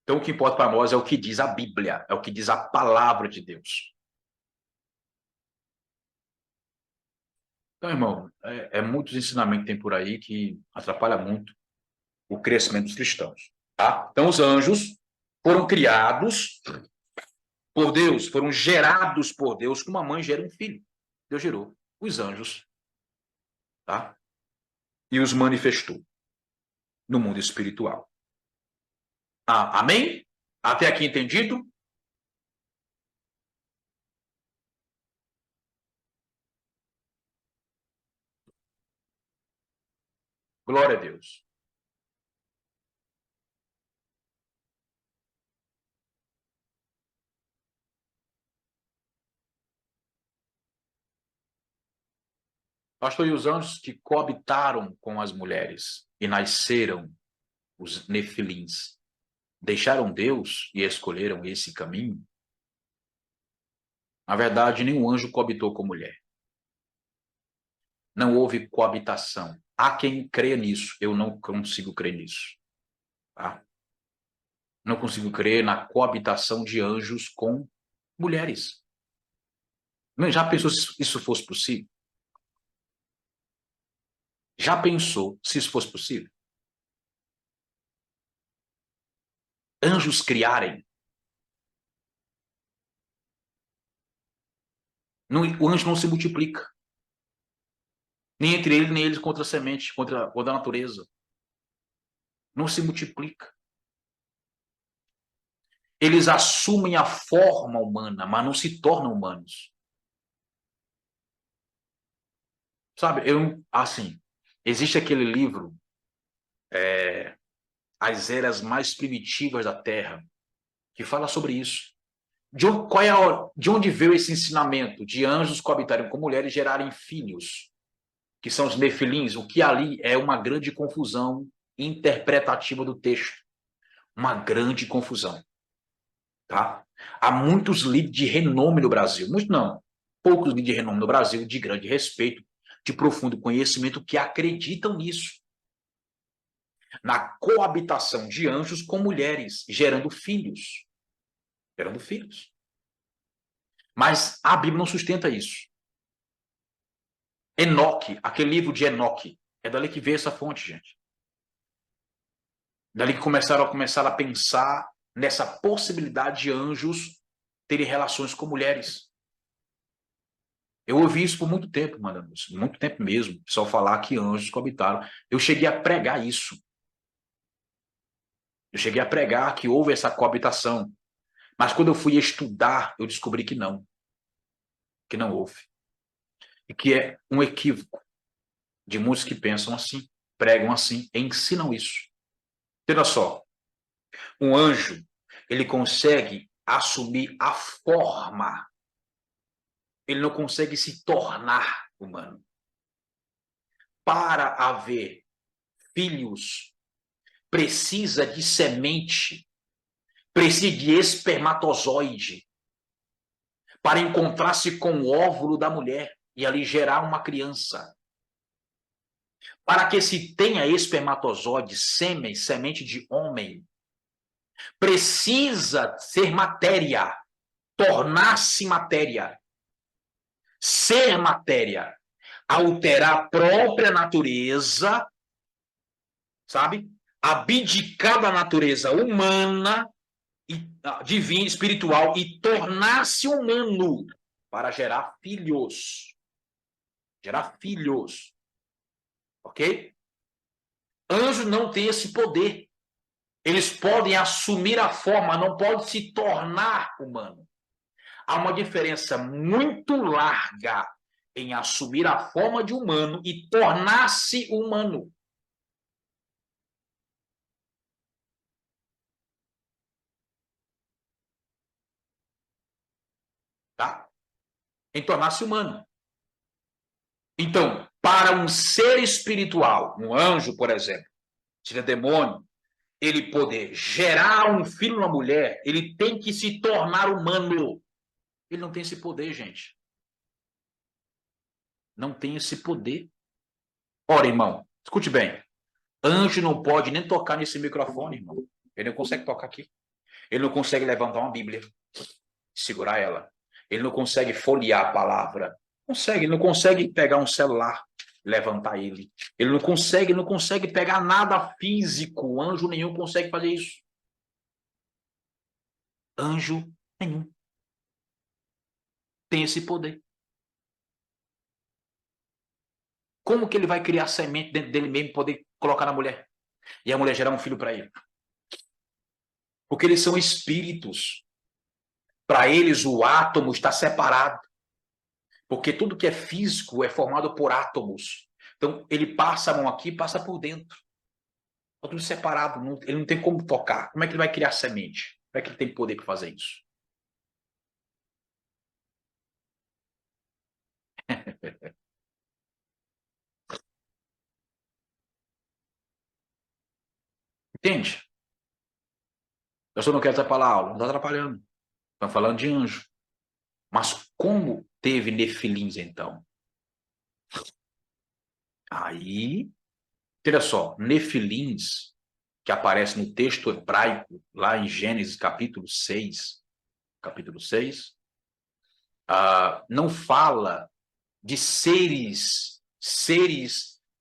Então, o que importa para nós é o que diz a Bíblia, é o que diz a palavra de Deus. Então, irmão, muitos ensinamentos que tem por aí que atrapalha muito o crescimento dos cristãos. Tá? Então, os anjos foram criados por Deus, foram gerados por Deus, como uma mãe gera um filho. Deus gerou os anjos, tá? E os manifestou no mundo espiritual. Ah, amém? Até aqui entendido? Glória a Deus. Pastor, e os anjos que coabitaram com as mulheres e nasceram os nefilins, deixaram Deus e escolheram esse caminho? Na verdade, nenhum anjo coabitou com mulher. Não houve coabitação. Há quem creia nisso. Eu não consigo crer nisso. Tá? Não consigo crer na coabitação de anjos com mulheres. Já pensou se isso fosse possível? Já pensou se isso fosse possível? anjos criarem. Não, o anjo não se multiplica. Nem entre ele, nem eles contra a semente, contra a natureza. Não se multiplica. Eles assumem a forma humana, mas não se tornam humanos. Sabe, assim, existe aquele livro, As Eras Mais Primitivas da Terra, que fala sobre isso. De onde veio esse ensinamento de anjos coabitarem com mulheres e gerarem filhos, que são os nefilins? O que ali é uma grande confusão interpretativa do texto. Uma grande confusão. Tá? Há muitos líderes de renome no Brasil, muitos não, poucos líderes de renome no Brasil, de grande respeito, de profundo conhecimento, que acreditam nisso, na coabitação de anjos com mulheres, gerando filhos. Gerando filhos. Mas a Bíblia não sustenta isso. Enoque, aquele livro de Enoque, é dali que veio essa fonte, gente. Dali que começaram a pensar nessa possibilidade de anjos terem relações com mulheres. Eu ouvi isso por muito tempo, mano, muito tempo mesmo. O pessoal falar que anjos coabitaram. Eu cheguei a pregar isso. Eu cheguei a pregar que houve essa coabitação. Mas quando eu fui estudar, eu descobri que não houve. E que é um equívoco de muitos que pensam assim, pregam assim, e ensinam isso. Olha só, um anjo, ele consegue assumir a forma. Ele não consegue se tornar humano. Para haver filhos, precisa de semente, precisa de espermatozoide, para encontrar-se com o óvulo da mulher e ali gerar uma criança. Para que se tenha espermatozoide, sêmen, semente de homem, precisa ser matéria, tornar-se matéria, ser matéria, alterar a própria natureza, sabe? Abdicar da natureza humana, divina, espiritual, e tornar-se humano para gerar filhos. Gerar filhos. Ok? Anjos não têm esse poder. Eles podem assumir a forma, não podem se tornar humano. Há uma diferença muito larga em assumir a forma de humano e tornar-se humano. Tá? Em tornar-se humano. Então, para um ser espiritual, um anjo, por exemplo, seria demônio, ele poder gerar um filho na mulher, ele tem que se tornar humano. Ele não tem esse poder, gente. Não tem esse poder. Ora, irmão, escute bem. Anjo não pode nem tocar nesse microfone, irmão. Ele não consegue tocar aqui. Ele não consegue levantar uma Bíblia, segurar ela. Ele não consegue folhear a palavra. Consegue, ele não consegue pegar um celular, levantar ele. Ele não consegue pegar nada físico. Anjo nenhum consegue fazer isso. Anjo nenhum tem esse poder. Como que ele vai criar semente dentro dele mesmo e poder colocar na mulher? E a mulher gerar um filho para ele? Porque eles são espíritos. Para eles, o átomo está separado. Porque tudo que é físico é formado por átomos. Então, ele passa a mão aqui, passa por dentro. Está tudo separado. Ele não tem como tocar. Como é que ele vai criar semente? Como é que ele tem poder para fazer isso? Entende? Eu só não quero atrapalhar a aula. Não está atrapalhando. Estamos falando de anjo. Mas como teve nefilins, então? Aí, olha só, nefilins, que aparece no texto hebraico, lá em Gênesis capítulo 6, não fala de seres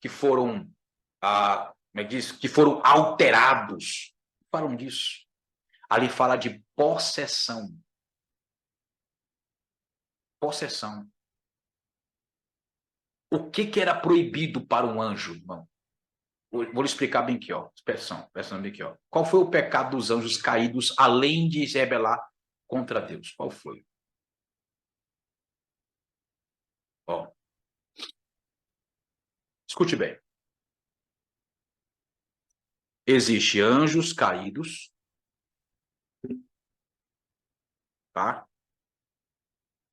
que foram, como é que diz? Que foram alterados. Não falam disso. Ali fala de possessão. Possessão. O que era proibido para um anjo, irmão? Vou lhe explicar bem aqui, ó. Presta bem aqui, ó. Qual foi o pecado dos anjos caídos, além de se rebelar contra Deus? Qual foi? Ó. Escute bem. Existem anjos caídos, tá?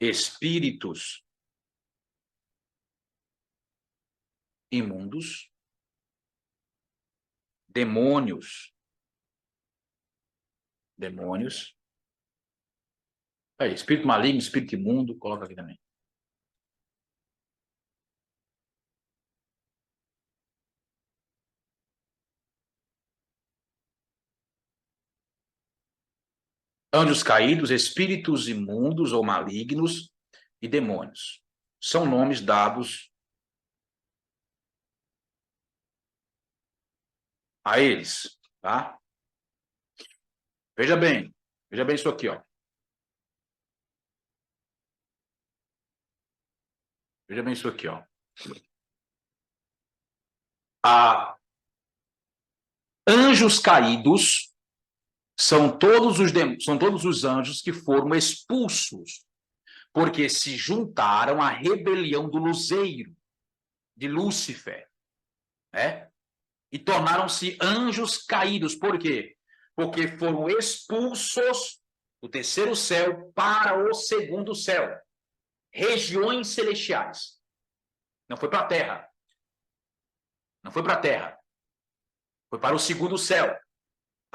Espíritos imundos, demônios, espírito maligno, espírito imundo, coloca aqui também. Anjos caídos, espíritos imundos ou malignos e demônios. São nomes dados a eles, tá? Veja bem isso aqui, ó. Veja bem isso aqui, ó. Anjos caídos são todos os anjos que foram expulsos, porque se juntaram à rebelião do luzeiro, de Lúcifer, né? E tornaram-se anjos caídos. Por quê? Porque foram expulsos do terceiro céu para o segundo céu. Regiões celestiais. Não foi para a terra. Não foi para a terra. Foi para o segundo céu.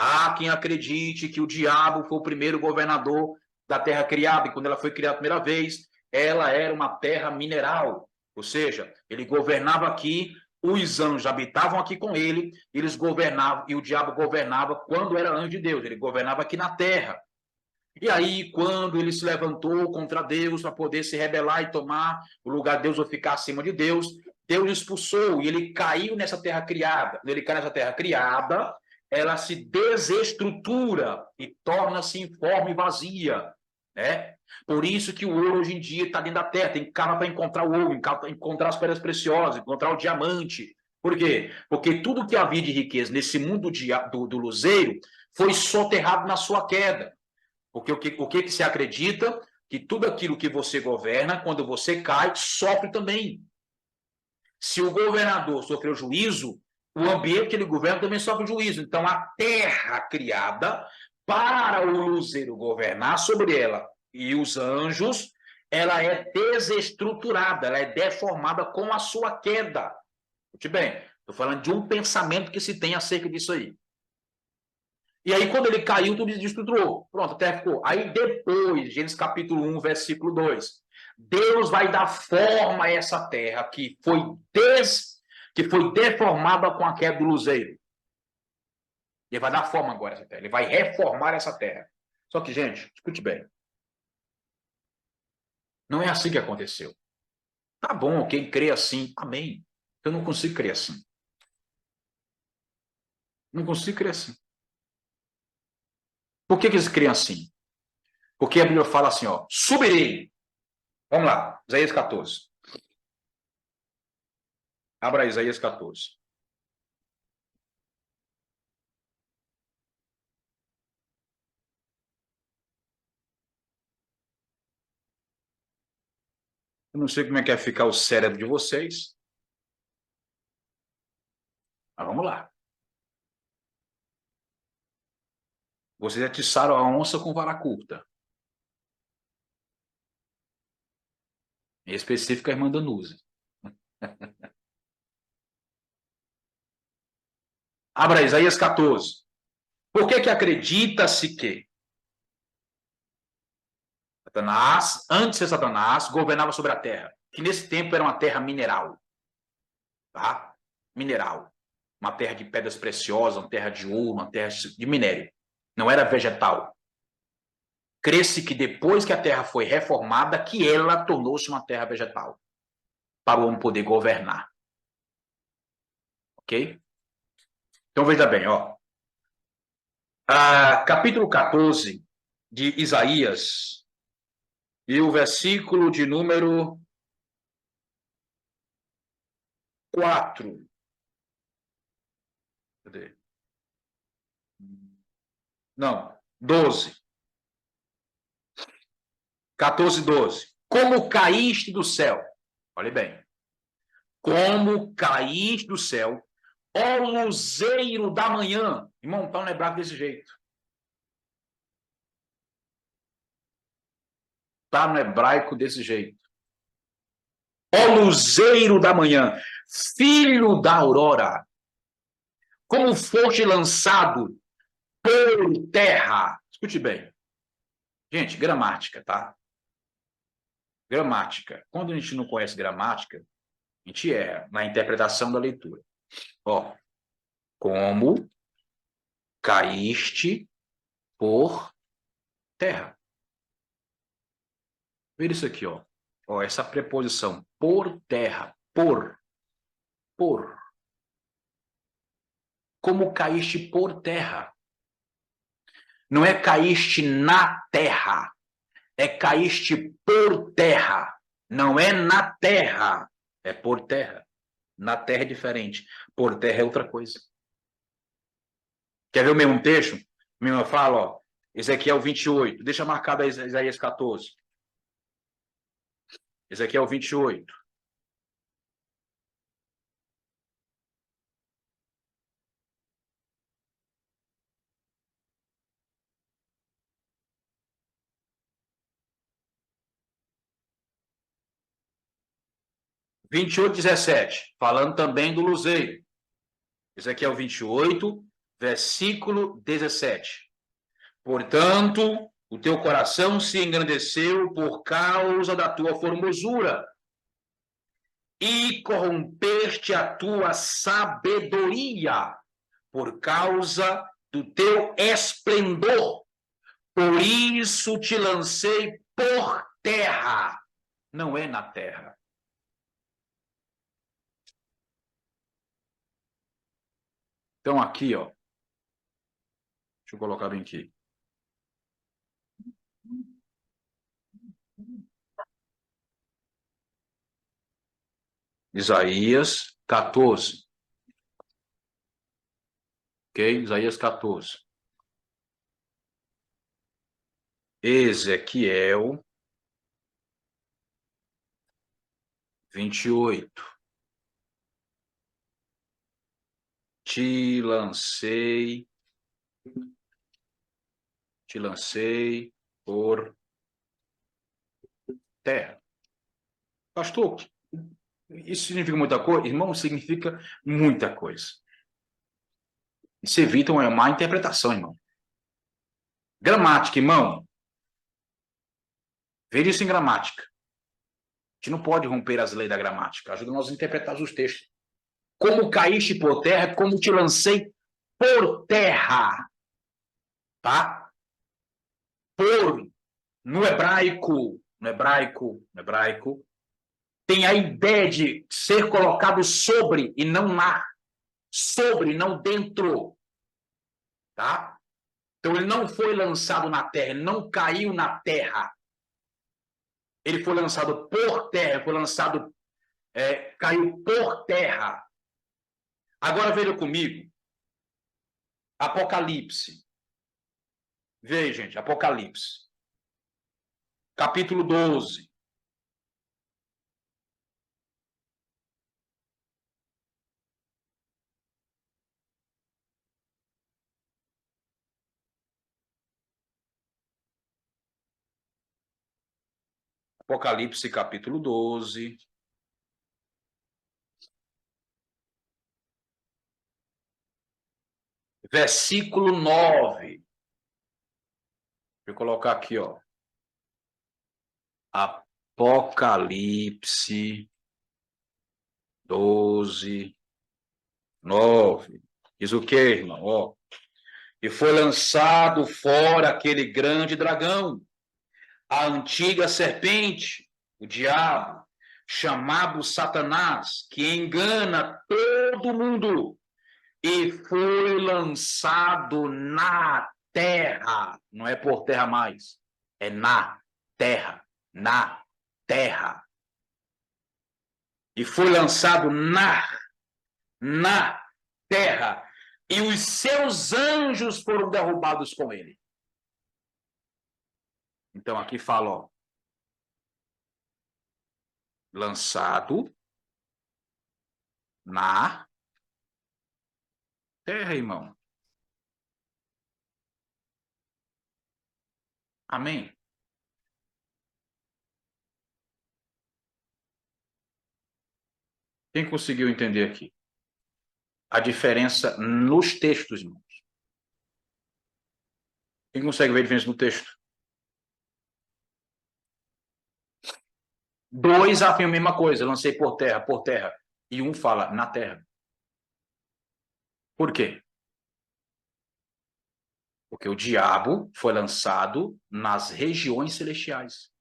Há quem acredite que o diabo foi o primeiro governador da terra criada, e quando ela foi criada a primeira vez, ela era uma terra mineral. Ou seja, ele governava aqui, os anjos habitavam aqui com ele, eles governavam, e o diabo governava quando era anjo de Deus, ele governava aqui na terra. E aí, quando ele se levantou contra Deus para poder se rebelar e tomar o lugar de Deus ou ficar acima de Deus, Deus o expulsou e ele caiu nessa terra criada. Quando ele cai nessa terra criada, ela se desestrutura e torna-se informe e vazia, né? Por isso que o ouro hoje em dia está dentro da terra, tem cava para encontrar o ouro, encontrar as pedras preciosas, encontrar o diamante. Por quê? Porque tudo que havia de riqueza nesse mundo do luzeiro foi soterrado na sua queda. Porque o que se acredita? Que tudo aquilo que você governa, quando você cai, sofre também. Se o governador sofreu juízo, o ambiente que ele governa também sofre juízo. Então, a terra criada para o luzeiro governar sobre ela e os anjos, ela é desestruturada, ela é deformada com a sua queda. Muito bem, estou falando de um pensamento que se tem acerca disso aí. E aí, quando ele caiu, tudo desestruturou. Pronto, a terra ficou. Aí depois, Gênesis capítulo 1, versículo 2. Deus vai dar forma a essa terra que foi deformada com a queda do luzeiro. Ele vai dar forma agora a essa terra. Ele vai reformar essa terra. Só que, gente, escute bem. Não é assim que aconteceu. Tá bom, quem crê assim, amém. Eu não consigo crer assim. Não consigo crer assim. Por que eles criam assim? Porque a Bíblia fala assim, ó, subirei. Vamos lá, Isaías 14. Abra Isaías 14. Eu não sei como é que vai ficar o cérebro de vocês, mas vamos lá. Vocês atiçaram a onça com vara curta. Em específico, a irmã Danusa. Abra Isaías 14. Por que acredita-se que Satanás, antes de Satanás, governava sobre a terra? Que nesse tempo era uma terra mineral. Tá? Mineral. Uma terra de pedras preciosas, uma terra de ouro, uma terra de minério. Não era vegetal. Crê-se que depois que a terra foi reformada, que ela tornou-se uma terra vegetal. Para o homem poder governar. Ok? Então veja bem, ó. Capítulo 14 de Isaías e o versículo de número 4. Cadê? Não, 12. 14, 12. Como caíste do céu. Olhe bem. Como caíste do céu, ó luzeiro da manhã. Irmão, está no hebraico desse jeito. Está no hebraico desse jeito. Ó luzeiro da manhã, filho da aurora, como foste lançado por terra. Escute bem. Gente, gramática, tá? Gramática. Quando a gente não conhece gramática, a gente erra na interpretação da leitura. Ó, como caíste por terra. Veja isso aqui, ó. Ó, essa preposição por terra, por. Como caíste por terra. Não é caíste na terra, é caíste por terra. Não é na terra, é por terra. Na terra é diferente, por terra é outra coisa. Quer ver o mesmo texto? A mesma fala, ó, Ezequiel 28, deixa marcado aí Isaías 14. Ezequiel 28. (28, 17), falando também do luzeiro. Ezequiel 28, versículo 17. Portanto, o teu coração se engrandeceu por causa da tua formosura e corrompeste a tua sabedoria por causa do teu esplendor. Por isso te lancei por terra. Não é na terra. Então aqui, ó. Deixa eu colocar bem aqui. Isaías 14. Ok? Isaías 14. Ezequiel 28. Te lancei por terra. Pastor, isso significa muita coisa? Irmão, significa muita coisa. Isso evita uma má interpretação, irmão. Gramática, irmão. Veja isso em gramática. A gente não pode romper as leis da gramática. Ajuda nós a interpretar os textos. Como caíste por terra, como te lancei por terra. Tá? Por, no hebraico, tem a ideia de ser colocado sobre e não na. Sobre, não dentro. Tá? Então ele não foi lançado na terra, ele não caiu na terra. Ele foi lançado por terra, foi lançado, caiu por terra. Agora veja comigo, Apocalipse. Veja, gente, Apocalipse. Capítulo 12. Apocalipse, capítulo 12. Versículo 9. Deixa eu colocar aqui, ó. Apocalipse 12, 9. Diz o quê, irmão? Ó. E foi lançado fora aquele grande dragão, a antiga serpente, o diabo, chamado Satanás, que engana todo mundo, e foi lançado na terra. Não é por terra mais. É na terra. Na terra. E foi lançado na terra. E os seus anjos foram derrubados com ele. Então aqui fala, ó, lançado na terra, irmão. Amém? Quem conseguiu entender aqui? A diferença nos textos, irmãos. Quem consegue ver a diferença no texto? Dois afirmam a mesma coisa, lancei por terra. E um fala na terra. Por quê? Porque o diabo foi lançado nas regiões celestiais.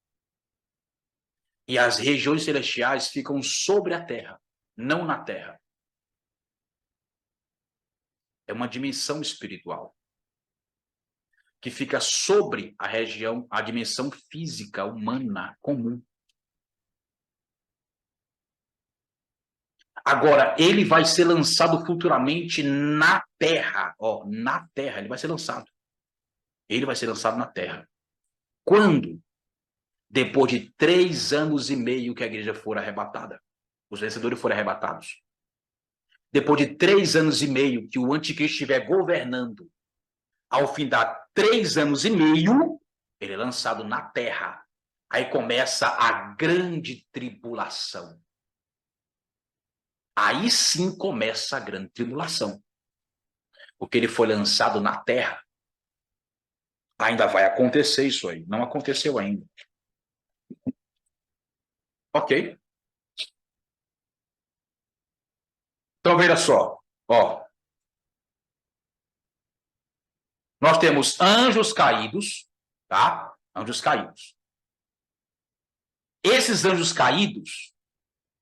E as regiões celestiais ficam sobre a terra, não na terra. É uma dimensão espiritual que fica sobre a região, a dimensão física, humana, comum. Agora, ele vai ser lançado futuramente na terra. Ó, na terra, ele vai ser lançado. Ele vai ser lançado na terra. Quando? Depois de 3 anos e meio que a igreja for arrebatada. Os vencedores foram arrebatados. Depois de 3 anos e meio que o anticristo estiver governando, ao fim de 3 anos e meio, ele é lançado na terra. Aí começa a grande tribulação. Aí sim começa a grande tribulação. Porque ele foi lançado na terra. Ainda vai acontecer isso aí. Não aconteceu ainda. Ok? Então, veja só. Ó, nós temos anjos caídos, tá? Anjos caídos. Esses anjos caídos,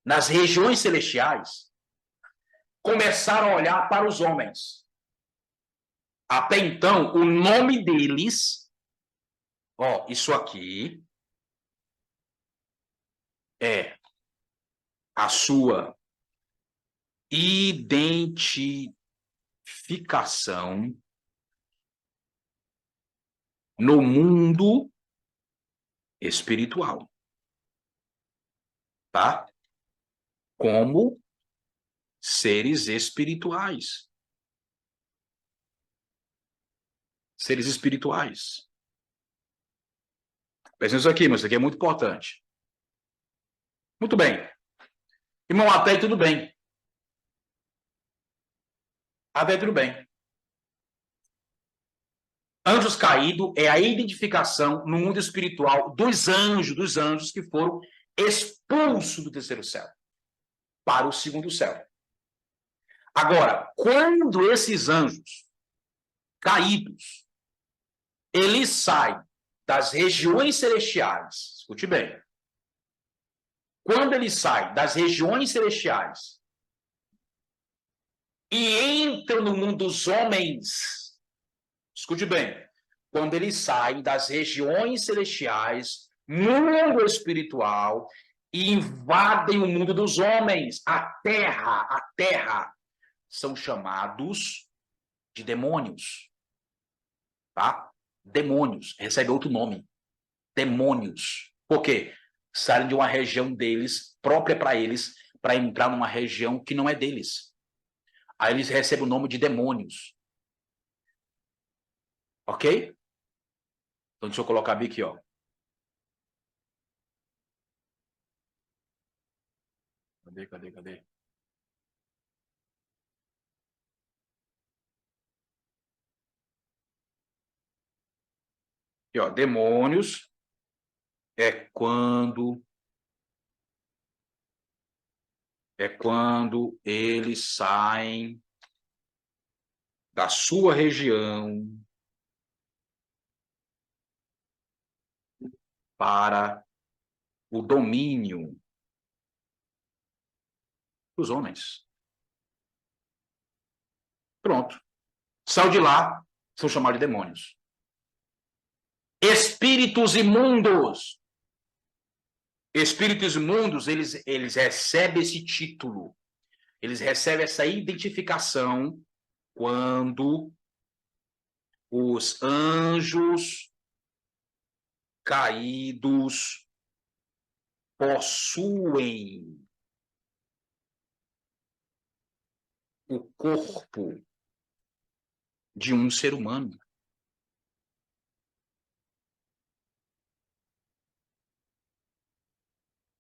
nas regiões celestiais, começaram a olhar para os homens. Até então, o nome deles, ó, isso aqui é a sua identificação no mundo espiritual, tá? Como seres espirituais. Seres espirituais. Pensa nisso aqui, mas isso aqui é muito importante. Muito bem. Irmão, até aí tudo bem. Até aí tudo bem. Anjos caídos é a identificação no mundo espiritual dos anjos que foram expulsos do terceiro céu para o segundo céu. Agora, quando esses anjos caídos, eles saem das regiões celestiais, escute bem, quando eles saem das regiões celestiais e entram no mundo dos homens, escute bem, quando eles saem das regiões celestiais, mundo espiritual, e invadem o mundo dos homens, a terra, são chamados de demônios, tá? Demônios, recebe outro nome, demônios. Por quê? Saem de uma região deles, própria para eles, para entrar numa região que não é deles. Aí eles recebem o nome de demônios. Ok? Então deixa eu colocar bem aqui, ó. Cadê? Aqui, ó, demônios é quando eles saem da sua região para o domínio dos homens. Pronto. Saiu de lá, são chamados de demônios. Espíritos imundos. Espíritos imundos, eles recebem esse título. Eles recebem essa identificação quando os anjos caídos possuem o corpo de um ser humano.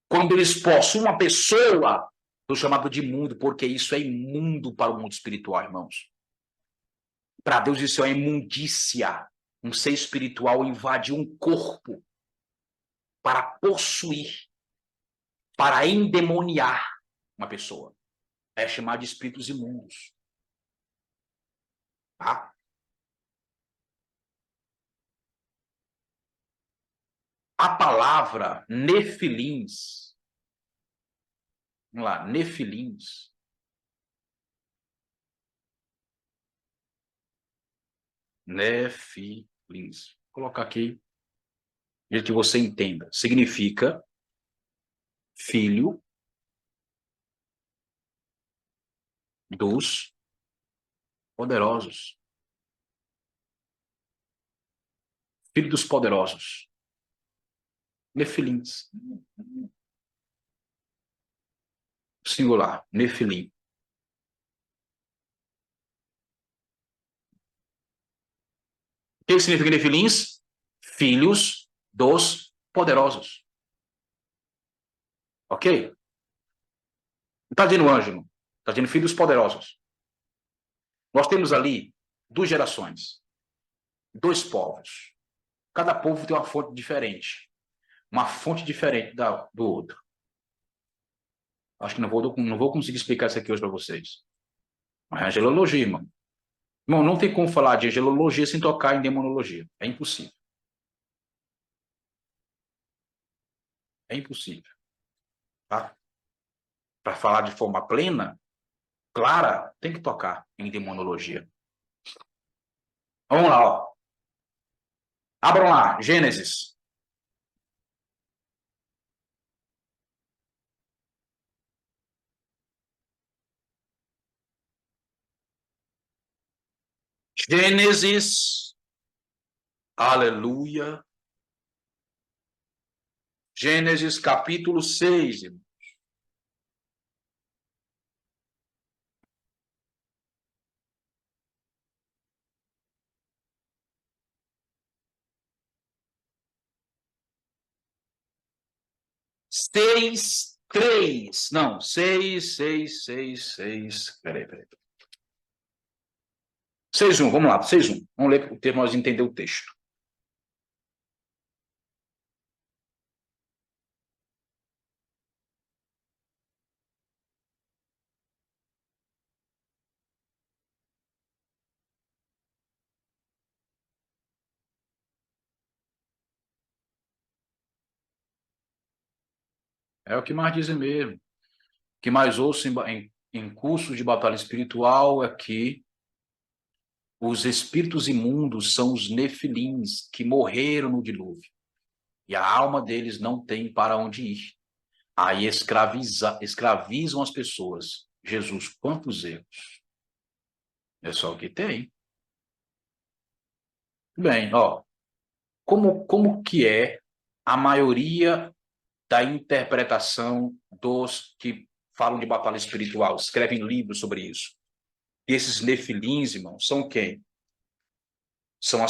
Quando eles possuem uma pessoa, sou chamado de imundo, porque isso é imundo para o mundo espiritual, irmãos. Para Deus isso é imundícia. Um ser espiritual invade um corpo para possuir, para endemoniar uma pessoa. É chamado de espíritos imundos. Tá? A palavra nefilins, vamos lá, nefilins, nefilins, vou colocar aqui, para que você entenda, significa filho dos poderosos. Filho dos poderosos. Nefilins. Singular, nefilim. O que significa nefilins? Filhos dos poderosos. Ok? Não está dizendo anjo, não. Está dizendo filhos poderosos. Nós temos ali duas gerações, dois povos. Cada povo tem uma fonte diferente. Uma fonte diferente do outro. Acho que não vou conseguir explicar isso aqui hoje para vocês. Mas é angelologia, irmão. Irmão, não tem como falar de angelologia sem tocar em demonologia. É impossível. É impossível. Tá? Para falar de forma plena, clara, tem que tocar em demonologia. Vamos lá, ó. Abram lá, Gênesis. Gênesis, aleluia. Gênesis capítulo 6. Irmão. Seis, três. Não, seis. Peraí. 6:1, vamos lá, 6:1. Vamos ler o termo, nós entender o texto. É o que mais dizem mesmo. O que mais ouço em cursos de batalha espiritual é que os espíritos imundos são os nefilins que morreram no dilúvio. E a alma deles não tem para onde ir. Aí escravizam as pessoas. Jesus, quantos erros? É só o que tem. Bem, ó, como que é a maioria da interpretação dos que falam de batalha espiritual, escrevem livros sobre isso? E esses nefilins, irmão, são quem? São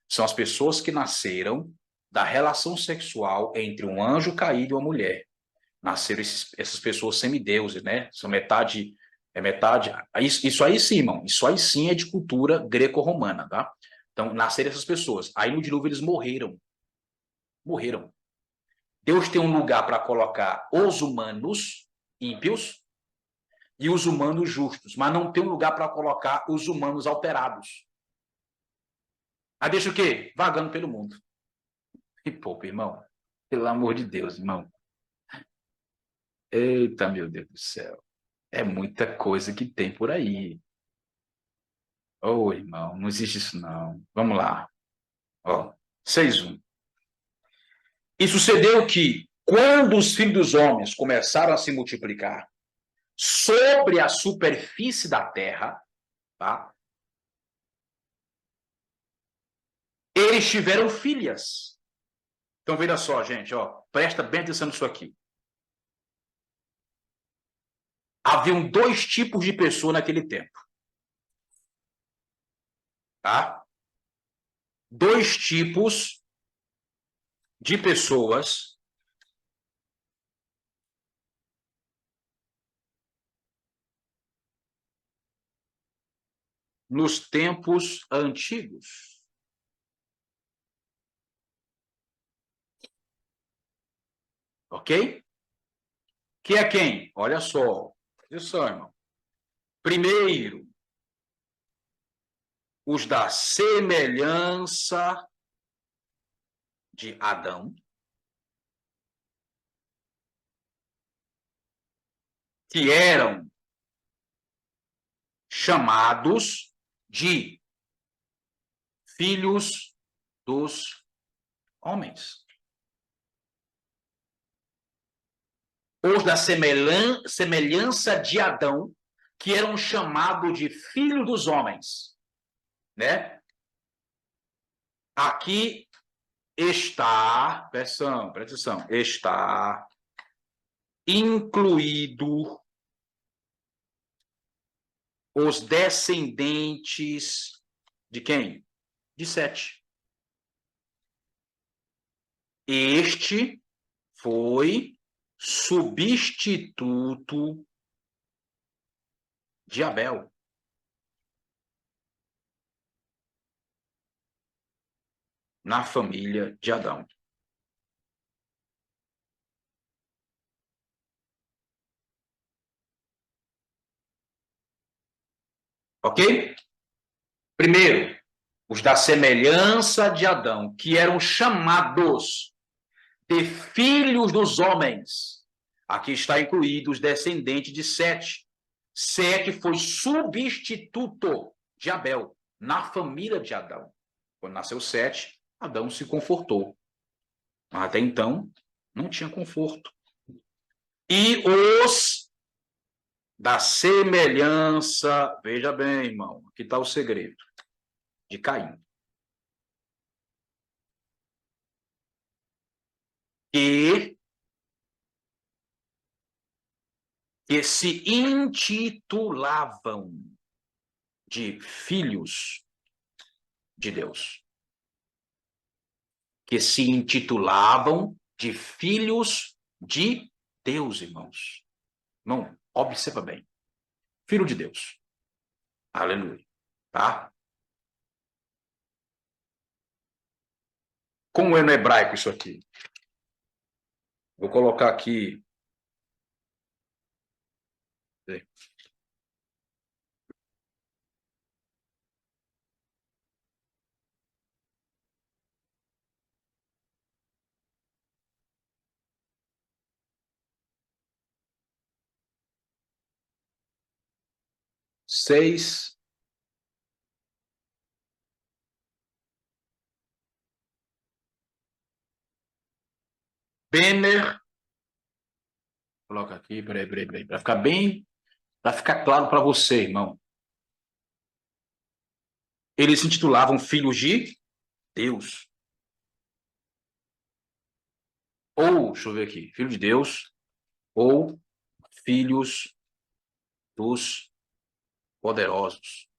são as pessoas que nasceram da relação sexual entre um anjo caído e uma mulher. Nasceram essas pessoas semideuses, né? São metade, é metade. Isso aí sim, irmão. Isso aí sim é de cultura greco-romana, tá? Então, nasceram essas pessoas. Aí no dilúvio eles morreram. Morreram. Deus tem um lugar para colocar os humanos ímpios e os humanos justos, mas não tem um lugar para colocar os humanos alterados. Aí deixa o quê? Vagando pelo mundo. E pouco, irmão. Pelo amor de Deus, irmão. Eita, meu Deus do céu. É muita coisa que tem por aí. Ô, irmão, não existe isso não. Vamos lá. Ó, 6:1. E sucedeu que, quando os filhos dos homens começaram a se multiplicar sobre a superfície da terra, tá? Eles tiveram filhas. Então, veja só, gente, ó, presta bem atenção nisso aqui. Haviam dois tipos de pessoa naquele tempo. Tá? Dois tipos de pessoas nos tempos antigos. Ok? Que é quem? Olha só. Atenção, irmão. Primeiro, os da semelhança de Adão, que eram chamados de filhos dos homens. Os da semelhança de Adão, que eram chamados de filhos dos homens, né? Aqui está, presta atenção, está incluído os descendentes de quem? De Sete. Este foi substituto de Abel. Na família de Adão. Ok? Primeiro, os da semelhança de Adão, que eram chamados de filhos dos homens. Aqui está incluído os descendentes de Sete. Sete foi substituto de Abel na família de Adão. Quando nasceu Sete, Adão se confortou. Mas até então, não tinha conforto. E os da semelhança, veja bem, irmão, aqui está o segredo, de Caim. Que se intitulavam de filhos de Deus. Que se intitulavam de filhos de Deus, irmãos. Não, observa bem. Filho de Deus. Aleluia. Tá? Como é no hebraico isso aqui? Vou colocar aqui. Seis. Benner. Coloca aqui, peraí. Para ficar bem, para ficar claro para você, irmão. Eles se intitulavam filhos de Deus. Ou, deixa eu ver aqui, filho de Deus, ou filhos dos poderosos.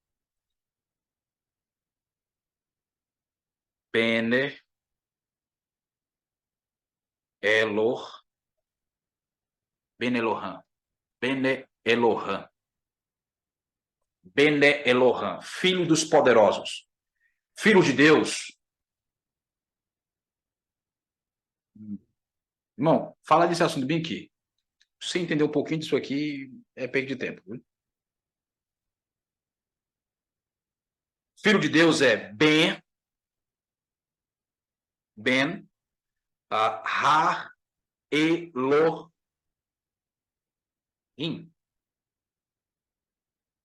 Bene Elor, Bene Elohim, Bene Elohim, Bene Elohim, filho dos poderosos. Filho de Deus. Irmão, fala desse assunto bem aqui. Se você entender um pouquinho disso aqui, é perda de tempo. Viu? Filho de Deus é Ben, Ha, Elohim.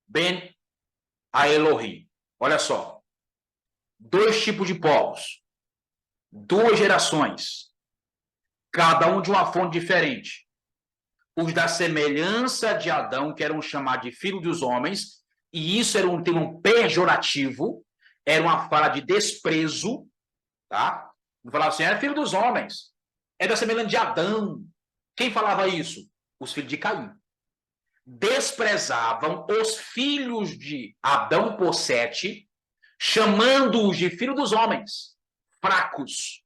Ben a Elohim. Olha só. Dois tipos de povos. duas gerações, cada um de uma fonte diferente. Os da semelhança de Adão, que eram chamados de filho dos homens, e isso era um termo pejorativo, era uma fala de desprezo, tá? Não falava assim, é filho dos homens, é da semelhança de Adão. Quem falava isso? Os filhos de Caim. Desprezavam os filhos de Adão por sete, chamando-os de filho dos homens, fracos,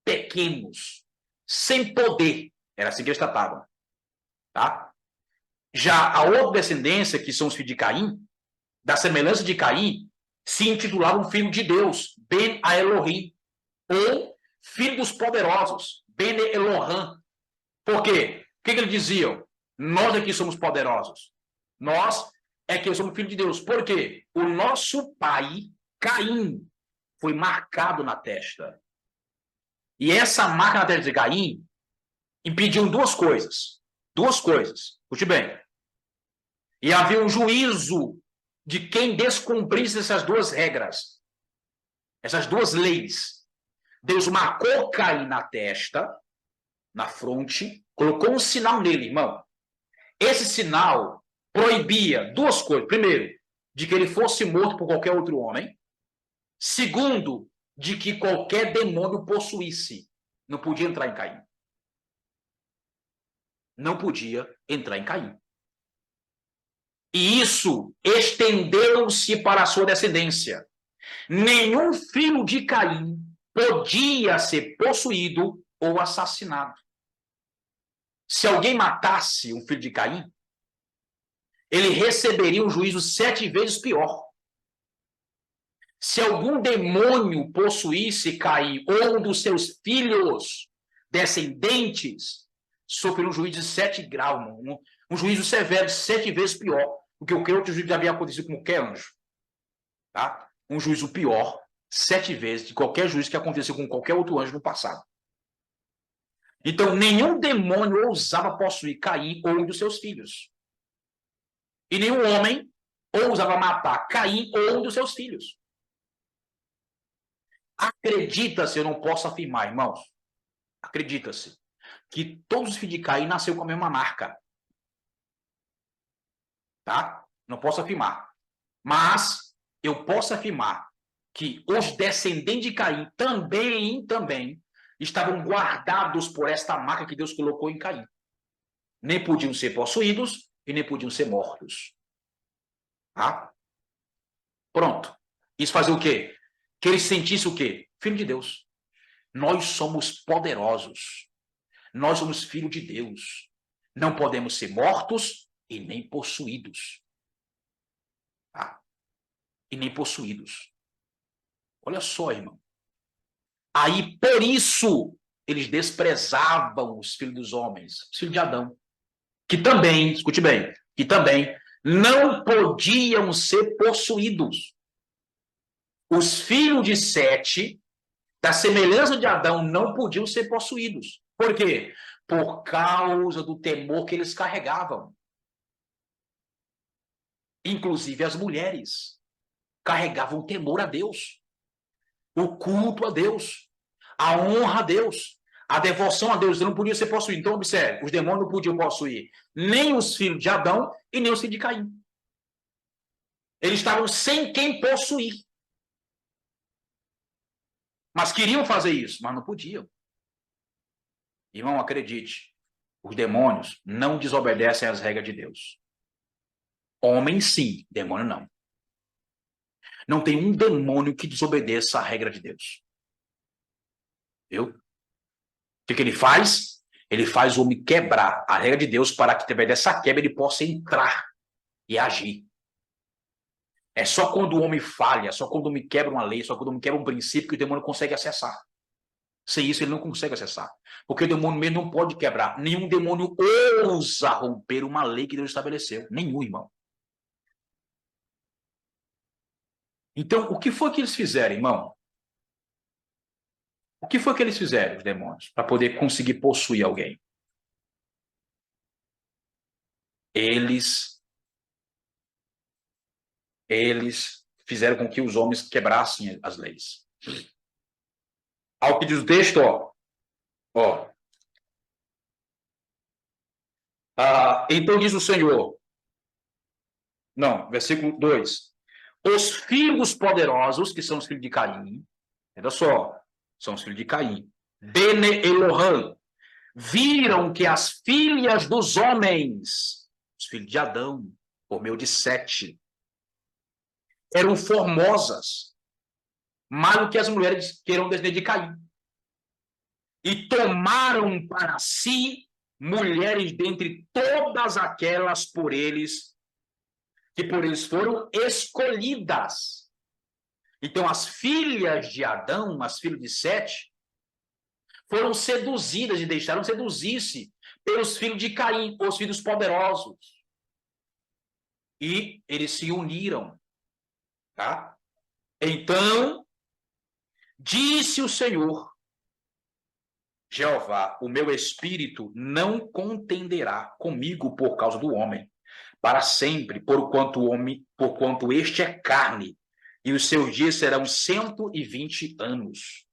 pequenos, sem poder. Era assim que eles tratavam. Tá? Já a outra descendência, que são os filhos de Caim, da semelhança de Caim, se intitulavam filho de Deus, Ben a Elohim, ou filho dos poderosos, Ben Elohim. Por quê? O que eles diziam? Nós aqui somos poderosos. Nós é que somos filhos de Deus. Por quê? O nosso pai, Caim, foi marcado na testa. E essa marca na testa de Caim impediu duas coisas. Duas coisas. Escute bem. E havia um juízo de quem descumprisse essas duas regras, essas duas leis. Deus marcou Caim na testa, na fronte, colocou um sinal nele, irmão. Esse sinal proibia duas coisas. Primeiro, de que ele fosse morto por qualquer outro homem. Segundo, de que qualquer demônio possuísse. Não podia entrar em Caim. Não podia entrar em Caim. E isso estendeu-se para a sua descendência. Nenhum filho de Caim podia ser possuído ou assassinado. Se alguém matasse um filho de Caim, ele receberia um juízo 7 vezes pior. Se algum demônio possuísse Caim ou um dos seus filhos descendentes, sofreria um juízo de 7 graus, um juízo severo, 7 vezes pior do que o que outro juízo havia acontecido com qualquer anjo. Tá? Um juízo pior, 7 vezes, de qualquer juízo que aconteceu com qualquer outro anjo no passado. Então, nenhum demônio ousava possuir Caim ou um dos seus filhos. E nenhum homem ousava matar Caim ou um dos seus filhos. Acredita-se, eu não posso afirmar, irmãos, acredita-se, que todos os filhos de Caim nasceram com a mesma marca. Tá? Não posso afirmar. Mas eu posso afirmar que os descendentes de Caim também estavam guardados por esta marca que Deus colocou em Caim. Nem podiam ser possuídos e nem podiam ser mortos. Tá? Pronto. Isso fazia o quê? Que eles sentissem o quê? Filho de Deus. Nós somos poderosos. Nós somos filhos de Deus. Não podemos ser mortos e nem possuídos. Tá? E nem possuídos. Olha só, irmão. Aí, por isso, eles desprezavam os filhos dos homens, os filhos de Adão. Que também, escute bem, que também não podiam ser possuídos. Os filhos de Sete, da semelhança de Adão, não podiam ser possuídos. Por quê? Por causa do temor que eles carregavam. Inclusive as mulheres carregavam temor a Deus, o culto a Deus, a honra a Deus, a devoção a Deus. Não podia ser possuído. Então, observe, os demônios não podiam possuir nem os filhos de Adão e nem os filhos de Caim. Eles estavam sem quem possuir. Mas queriam fazer isso, mas não podiam. Irmão, acredite, os demônios não desobedecem às regras de Deus. Homem, sim, demônio não. Não tem um demônio que desobedeça à regra de Deus. Viu? O que ele faz? Ele faz o homem quebrar a regra de Deus para que, através dessa quebra, ele possa entrar e agir. É só quando o homem falha, só quando o homem quebra uma lei, só quando o homem quebra um princípio que o demônio consegue acessar. Sem isso, ele não consegue acessar. Porque o demônio mesmo não pode quebrar. Nenhum demônio ousa romper uma lei que Deus estabeleceu. Nenhum, irmão. Então, o que foi que eles fizeram, irmão? O que foi que eles fizeram, os demônios, para poder conseguir possuir alguém? Eles fizeram com que os homens quebrassem as leis. Ao que diz o texto, ó. Então diz o Senhor, não, versículo 2. Os filhos poderosos, que são os filhos de Caim, olha só, são os filhos de Caim, Bene Elohim, viram que as filhas dos homens, os filhos de Adão, por meio de Sete, eram formosas, mais do que as mulheres que eram descendentes de Caim. E tomaram para si mulheres dentre todas aquelas que por eles foram escolhidas. Então, as filhas de Adão, as filhas de Sete, foram seduzidas e deixaram seduzir-se pelos filhos de Caim, os filhos poderosos. E eles se uniram. Tá? Então, disse o Senhor, Jeová, o meu espírito não contenderá comigo por causa do homem, para sempre, porquanto este é carne, e os seus dias serão 120 anos.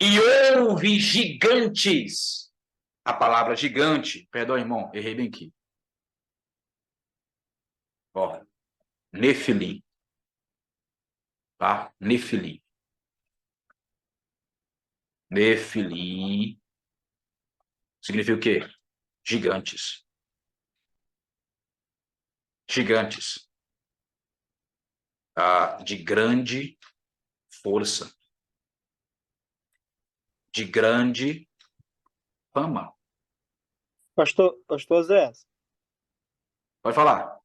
E houve gigantes. A palavra gigante, perdão, irmão, errei bem aqui. Ó, Nefilim. Tá? Nefilim. Nefilim significa o quê? Gigantes. Gigantes. De grande força. De grande fama. Pastor Zé, Pode falar.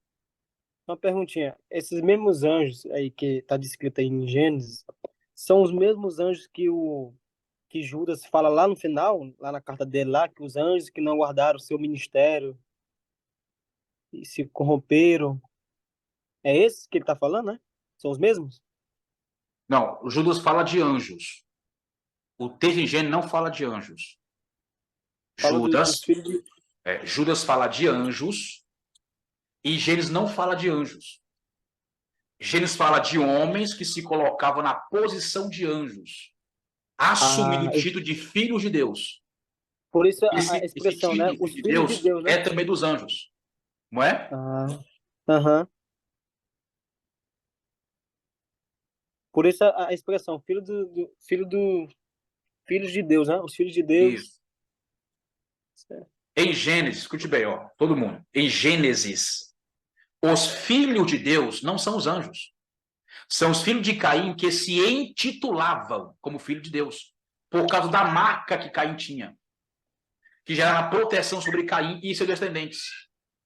uma perguntinha. Esses mesmos anjos aí que está descrito aí em Gênesis, são os mesmos anjos que Judas fala lá no final, lá na carta dele lá, que os anjos que não guardaram o seu ministério e se corromperam. É esses que ele está falando, né? São os mesmos? Não, o Judas fala de anjos. O texto em Gênesis não fala de anjos. Fala dos Judas, filhos de... Judas fala de anjos e Gênesis não fala de anjos. Gênesis fala de homens que se colocavam na posição de anjos, assumindo Ah, o título de filhos de Deus. por isso a Esse expressão, né? título de filho Os de filhos de Deus Deus, é né? também dos anjos, não é? Ah, aham. Por isso a expressão, filhos de Deus, né? Os filhos de Deus. Isso. Em Gênesis, escute bem, todo mundo. Em Gênesis, os filhos de Deus não são os anjos. São os filhos de Caim que se intitulavam como filho de Deus, por causa da marca que Caim tinha, que gerava proteção sobre Caim e seus descendentes.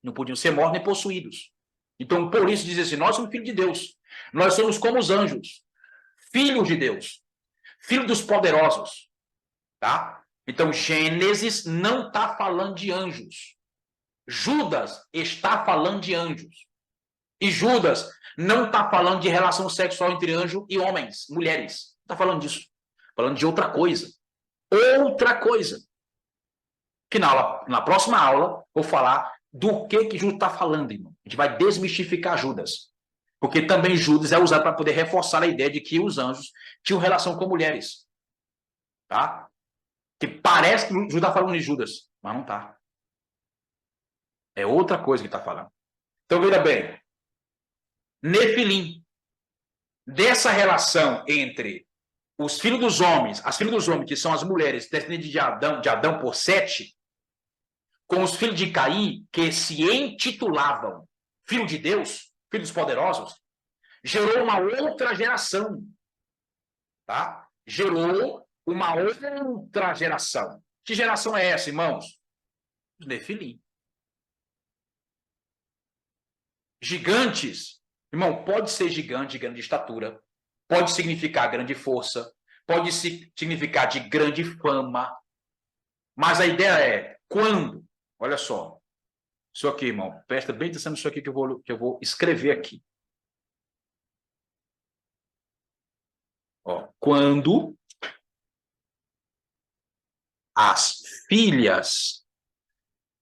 Não podiam ser mortos nem possuídos. Então, por isso, diz assim: nós somos filhos de Deus. Nós somos como os anjos, filhos de Deus, filhos dos poderosos. Tá? Então, Gênesis não está falando de anjos. Judas está falando de anjos. E Judas não está falando de relação sexual entre anjo e homens, mulheres. Não está falando disso. Falando de outra coisa. Outra coisa. Que na próxima aula, vou falar do que Judas está falando, irmão. A gente vai desmistificar Judas. Porque também Judas é usado para poder reforçar a ideia de que os anjos tinham relação com mulheres. Tá? Que parece que Judas está falando de Judas, mas não está. É outra coisa que está falando. Então, veja bem. Nefilim. Dessa relação entre os filhos dos homens, as filhas dos homens, que são as mulheres descendentes de Adão por Sete, com os filhos de Caim, que se intitulavam filho de Deus, filhos poderosos, gerou uma outra geração. Tá? Gerou uma outra geração. Que geração é essa, irmãos? Nefilim. Gigantes. Irmão, pode ser gigante de grande estatura, pode significar grande força, pode significar de grande fama, mas a ideia é quando, olha só, isso aqui, irmão, presta bem atenção nisso aqui que eu vou escrever aqui. Quando as filhas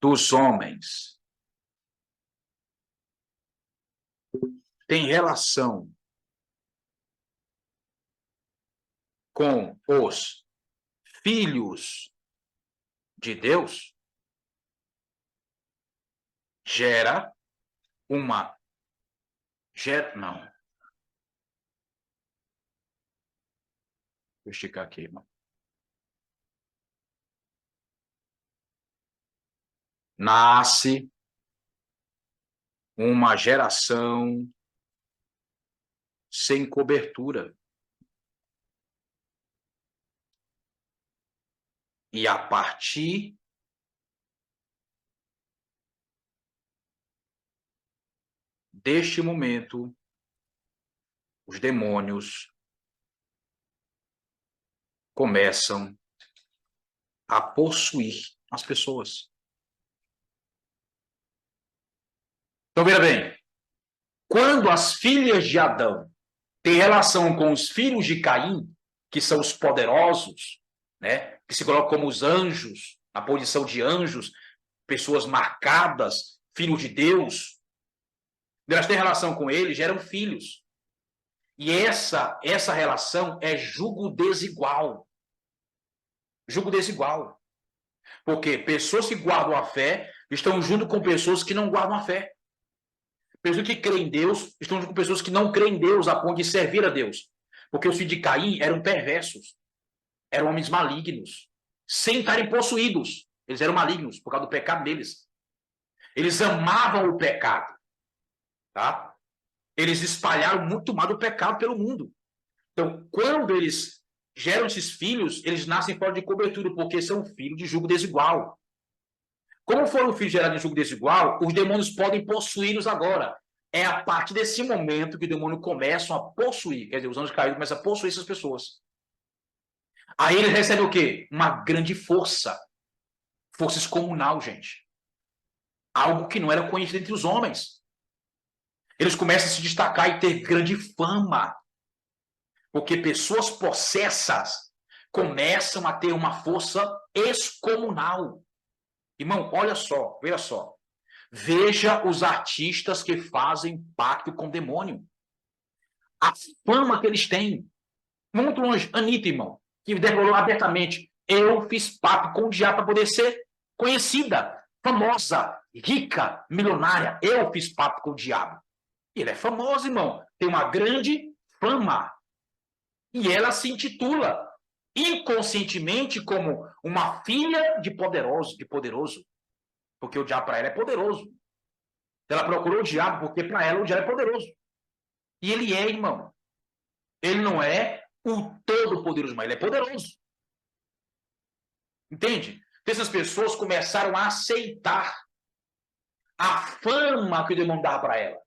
dos homens têm relação com os filhos de Deus, gera uma... Não. Vou esticar aqui, irmão. Nasce uma geração sem cobertura. E a partir deste momento, os demônios começam a possuir as pessoas. Então, veja bem, quando as filhas de Adão têm relação com os filhos de Caim, que são os poderosos, né, que se colocam como os anjos, na posição de anjos, pessoas marcadas, filhos de Deus, elas têm relação com eles, geram filhos. E essa relação é jugo desigual. Jugo desigual. Porque pessoas que guardam a fé estão junto com pessoas que não guardam a fé. Pessoas que creem em Deus estão junto com pessoas que não creem em Deus a ponto de servir a Deus. Porque os filhos de Caim eram perversos. Eram homens malignos. Sem estarem possuídos. Eles eram malignos por causa do pecado deles. Eles amavam o pecado. Tá? Eles espalharam muito mal do pecado pelo mundo. Então, quando eles geram esses filhos, eles nascem fora de cobertura, porque são filhos de jugo desigual. Como foram filhos gerados de jugo desigual, os demônios podem possuí-los agora. É a partir desse momento que os demônios começam a possuir, quer dizer, os anjos caídos começam a possuir essas pessoas. Aí eles recebem o quê? Uma grande força. Força excomunal, gente. Algo que não era conhecido entre os homens. Eles começam a se destacar e ter grande fama. Porque pessoas possessas começam a ter uma força excomunal. Irmão, olha só, veja só. Veja os artistas que fazem pacto com o demônio. A fama que eles têm. Muito longe. Anitta, irmão, que declarou abertamente: eu fiz pacto com o diabo para poder ser conhecida, famosa, rica, milionária. Eu fiz pacto com o diabo. E ele é famoso, irmão. Tem uma grande fama. E ela se intitula inconscientemente como uma filha de poderoso. Porque o diabo para ela é poderoso. Ela procurou o diabo porque para ela o diabo é poderoso. E ele é, irmão. Ele não é o todo-poderoso, mas ele é poderoso. Entende? Então, essas pessoas começaram a aceitar a fama que o demônio dava para ela.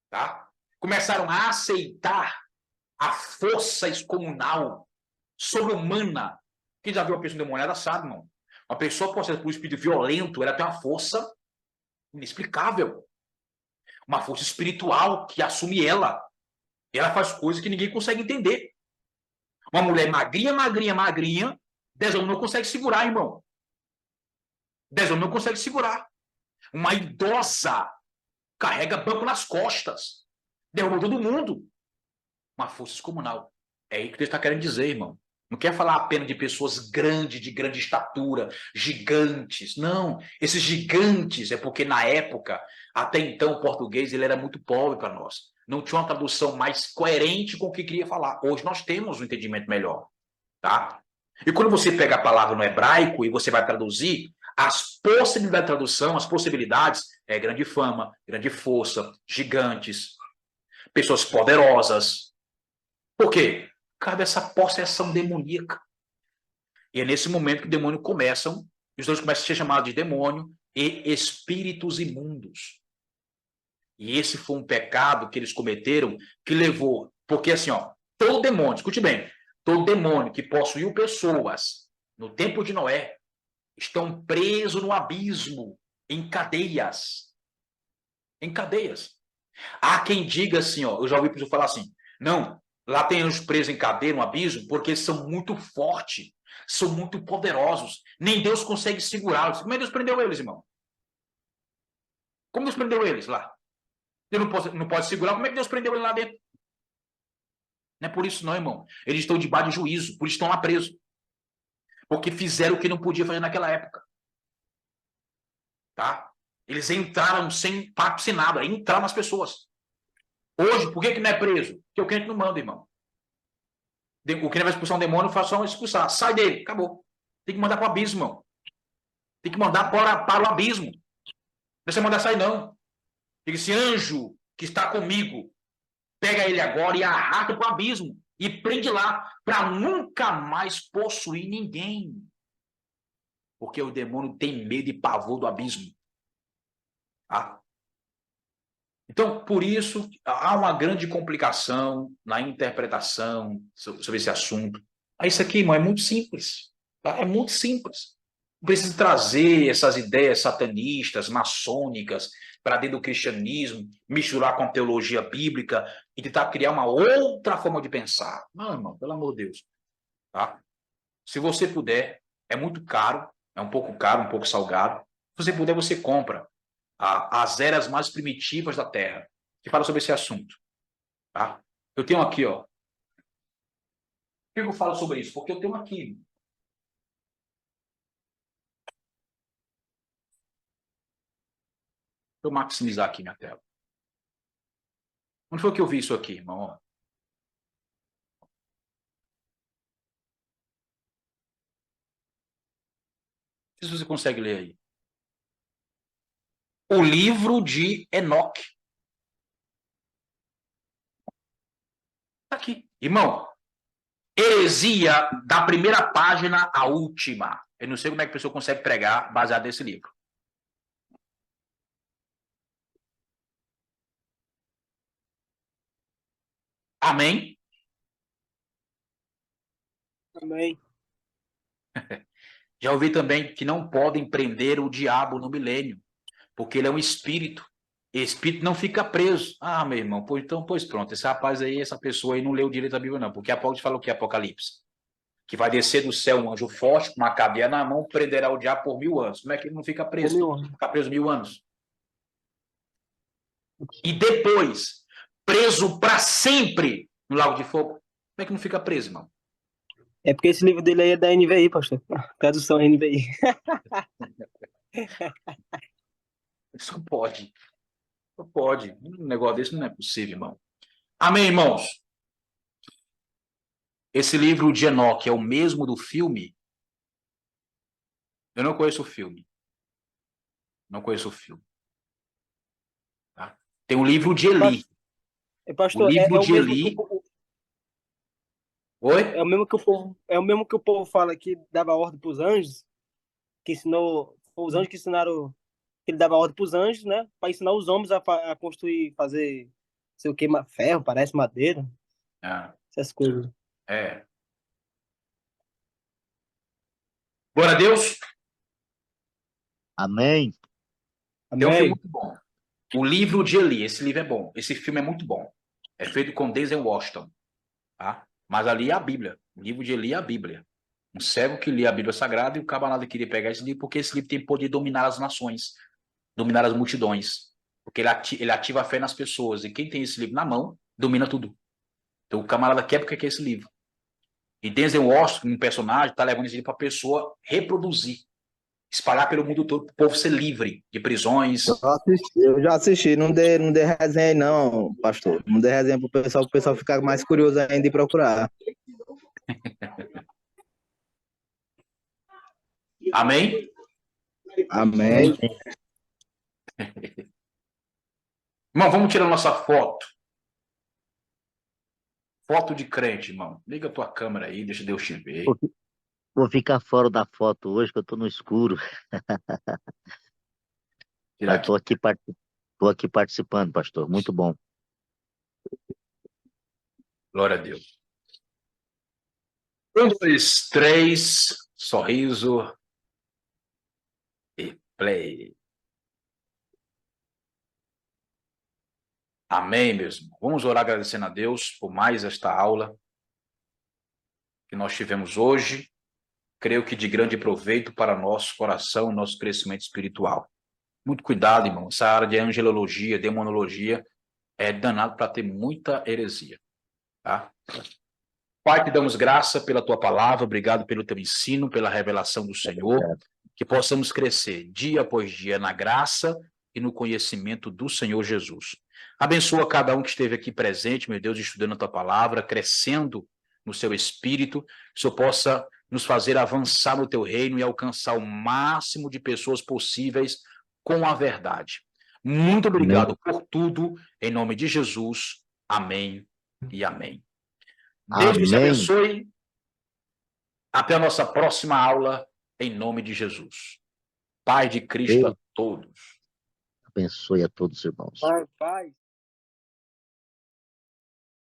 Tá? Começaram a aceitar a força excomunal, sobre-humana. Quem já viu uma pessoa endemoniada sabe, irmão. Uma pessoa possessa por um espírito violento, ela tem uma força inexplicável. Uma força espiritual que assume ela. Ela faz coisas que ninguém consegue entender. Uma mulher magrinha, 10 homens não consegue segurar, irmão. 10 homens não consegue segurar. Uma idosa carrega banco nas costas. Derrubou todo mundo. Uma força descomunal. É aí que Deus está querendo dizer, irmão. Não quer falar apenas de pessoas grandes, de grande estatura, gigantes. Não, esses gigantes é porque na época, até então, o português ele era muito pobre para nós. Não tinha uma tradução mais coerente com o que queria falar. Hoje nós temos um entendimento melhor, tá? E quando você pega a palavra no hebraico e você vai traduzir, as possibilidades de tradução, as possibilidades é grande fama, grande força, gigantes, pessoas poderosas. Por quê? Cabe essa possessão demoníaca. E é nesse momento que o demônio começam, os dois começam a ser chamados de demônio e espíritos imundos. E esse foi um pecado que eles cometeram, que levou, porque assim, ó, todo demônio, escute bem, todo demônio que possuiu pessoas no tempo de Noé estão presos no abismo, em cadeias. Em cadeias. Há quem diga assim, ó, eu já ouvi pessoas falar assim, não, lá tem anjos presos em cadeia, no abismo, porque eles são muito fortes, são muito poderosos. Nem Deus consegue segurá-los. Como é que Deus prendeu eles, irmão? Como Deus prendeu eles lá? Deus não pode segurar, como é que Deus prendeu ele lá dentro? Não é por isso não, irmão. Eles estão debaixo de juízo, por isso estão lá presos. Porque fizeram o que não podia fazer naquela época. Tá? Eles entraram sem papo, sem nada, entraram nas pessoas. Hoje, por que não é preso? Porque o crente não manda, irmão. O crente vai expulsar um demônio, faz só expulsar. Sai dele, acabou. Tem que mandar para o abismo, irmão. Tem que mandar para o abismo. Não é você mandar sair, não. Esse anjo que está comigo, pega ele agora e arrasta para o abismo. E prende lá, para nunca mais possuir ninguém. Porque o demônio tem medo e pavor do abismo. Tá? Então, por isso, há uma grande complicação na interpretação sobre esse assunto. Isso aqui, irmão, é muito simples. Tá? É muito simples. Não precisa trazer essas ideias satanistas, maçônicas, para dentro do cristianismo, misturar com a teologia bíblica e tentar criar uma outra forma de pensar. Não, irmão, pelo amor de Deus. Tá? Se você puder, é muito caro, é um pouco salgado. Se você puder, você compra as eras mais primitivas da Terra, que fala sobre esse assunto. Tá? Eu tenho aqui, ó. Por que eu falo sobre isso? Porque eu tenho aqui. Deixa eu maximizar aqui minha tela. Onde foi que eu vi isso aqui, irmão? Não sei se você consegue ler aí. O livro de Enoque. Está aqui. Irmão, heresia da primeira página à última. Eu não sei como é que a pessoa consegue pregar baseado nesse livro. Amém? Amém. Já ouvi também que não podem prender o diabo no milênio, porque ele é um espírito. E espírito não fica preso. Ah, meu irmão, pois, então, pois pronto. Esse rapaz aí, essa pessoa aí não leu direito a Bíblia, não. Porque a Apocalipse fala o que? Apocalipse. Que vai descer do céu um anjo forte, com uma cadeia na mão, prenderá o diabo por 1000 anos. Como é que ele não fica preso? Fica preso 1000 anos. E depois, preso para sempre no lago de fogo. Como é que não fica preso, irmão? É porque esse livro dele aí é da NVI, pastor. Tradução NVI. Isso pode. Não pode. Um negócio desse não é possível, irmão. Amém, irmãos? Esse livro de Enoque é o mesmo do filme? Eu não conheço o filme. Não conheço o filme. Tá? Tem o livro de Eli. O Pastor, livro é o de mesmo que Eli. Oi? é o mesmo que o povo fala que dava ordem para os anjos, que ensinou os anjos que ensinaram, que ele dava ordem para os anjos, né, para ensinar os homens a construir, fazer, sei o que, ferro, parece madeira, Ah, essas coisas. é. Glória a Deus. Amém. É um filme Amém. muito bom. O livro de Eli. Esse livro é bom. Esse filme é muito bom. É feito com Denzel Washington. Tá? Mas ali é a Bíblia. O livro de Eli é a Bíblia. Um cego que lia a Bíblia Sagrada e o camarada queria pegar esse livro porque esse livro tem poder de dominar as nações, dominar as multidões. Porque ele ativa a fé nas pessoas. E quem tem esse livro na mão, domina tudo. Então o camarada quer porque quer esse livro. E Denzel Washington, um personagem, está levando esse livro para a pessoa reproduzir, espalhar pelo mundo todo, para o povo ser livre de prisões. Eu já assisti, não dê resenha aí não, pastor. Não dê resenha pro pessoal ficar mais curioso ainda e procurar. Amém? Amém. Irmão, vamos tirar nossa foto. Foto de crente, irmão. Liga a tua câmera aí, deixa Deus te ver. Vou ficar fora da foto hoje, que eu tô no escuro. Tirar Mas aqui. tô aqui participando, pastor. Muito bom. Glória a Deus. 1, 2, 3, sorriso e play. Amém, meus irmãos. Vamos orar agradecendo a Deus por mais esta aula que nós tivemos hoje. Creio que de grande proveito para nosso coração, nosso crescimento espiritual. Muito cuidado, irmão. Essa área de angelologia, demonologia, é danado para ter muita heresia. Tá? Pai, te damos graça pela tua palavra, obrigado pelo teu ensino, pela revelação do Senhor, que possamos crescer dia após dia na graça e no conhecimento do Senhor Jesus. Abençoa cada um que esteve aqui presente, meu Deus, estudando a tua palavra, crescendo no seu espírito, que o Senhor possa nos fazer avançar no teu reino e alcançar o máximo de pessoas possíveis com a verdade. Muito obrigado por tudo, em nome de Jesus. Amém e amém. Deus te Amém. abençoe. Até a nossa próxima aula, em nome de Jesus. Pai de Cristo a todos. Abençoe a todos, irmãos. Paz.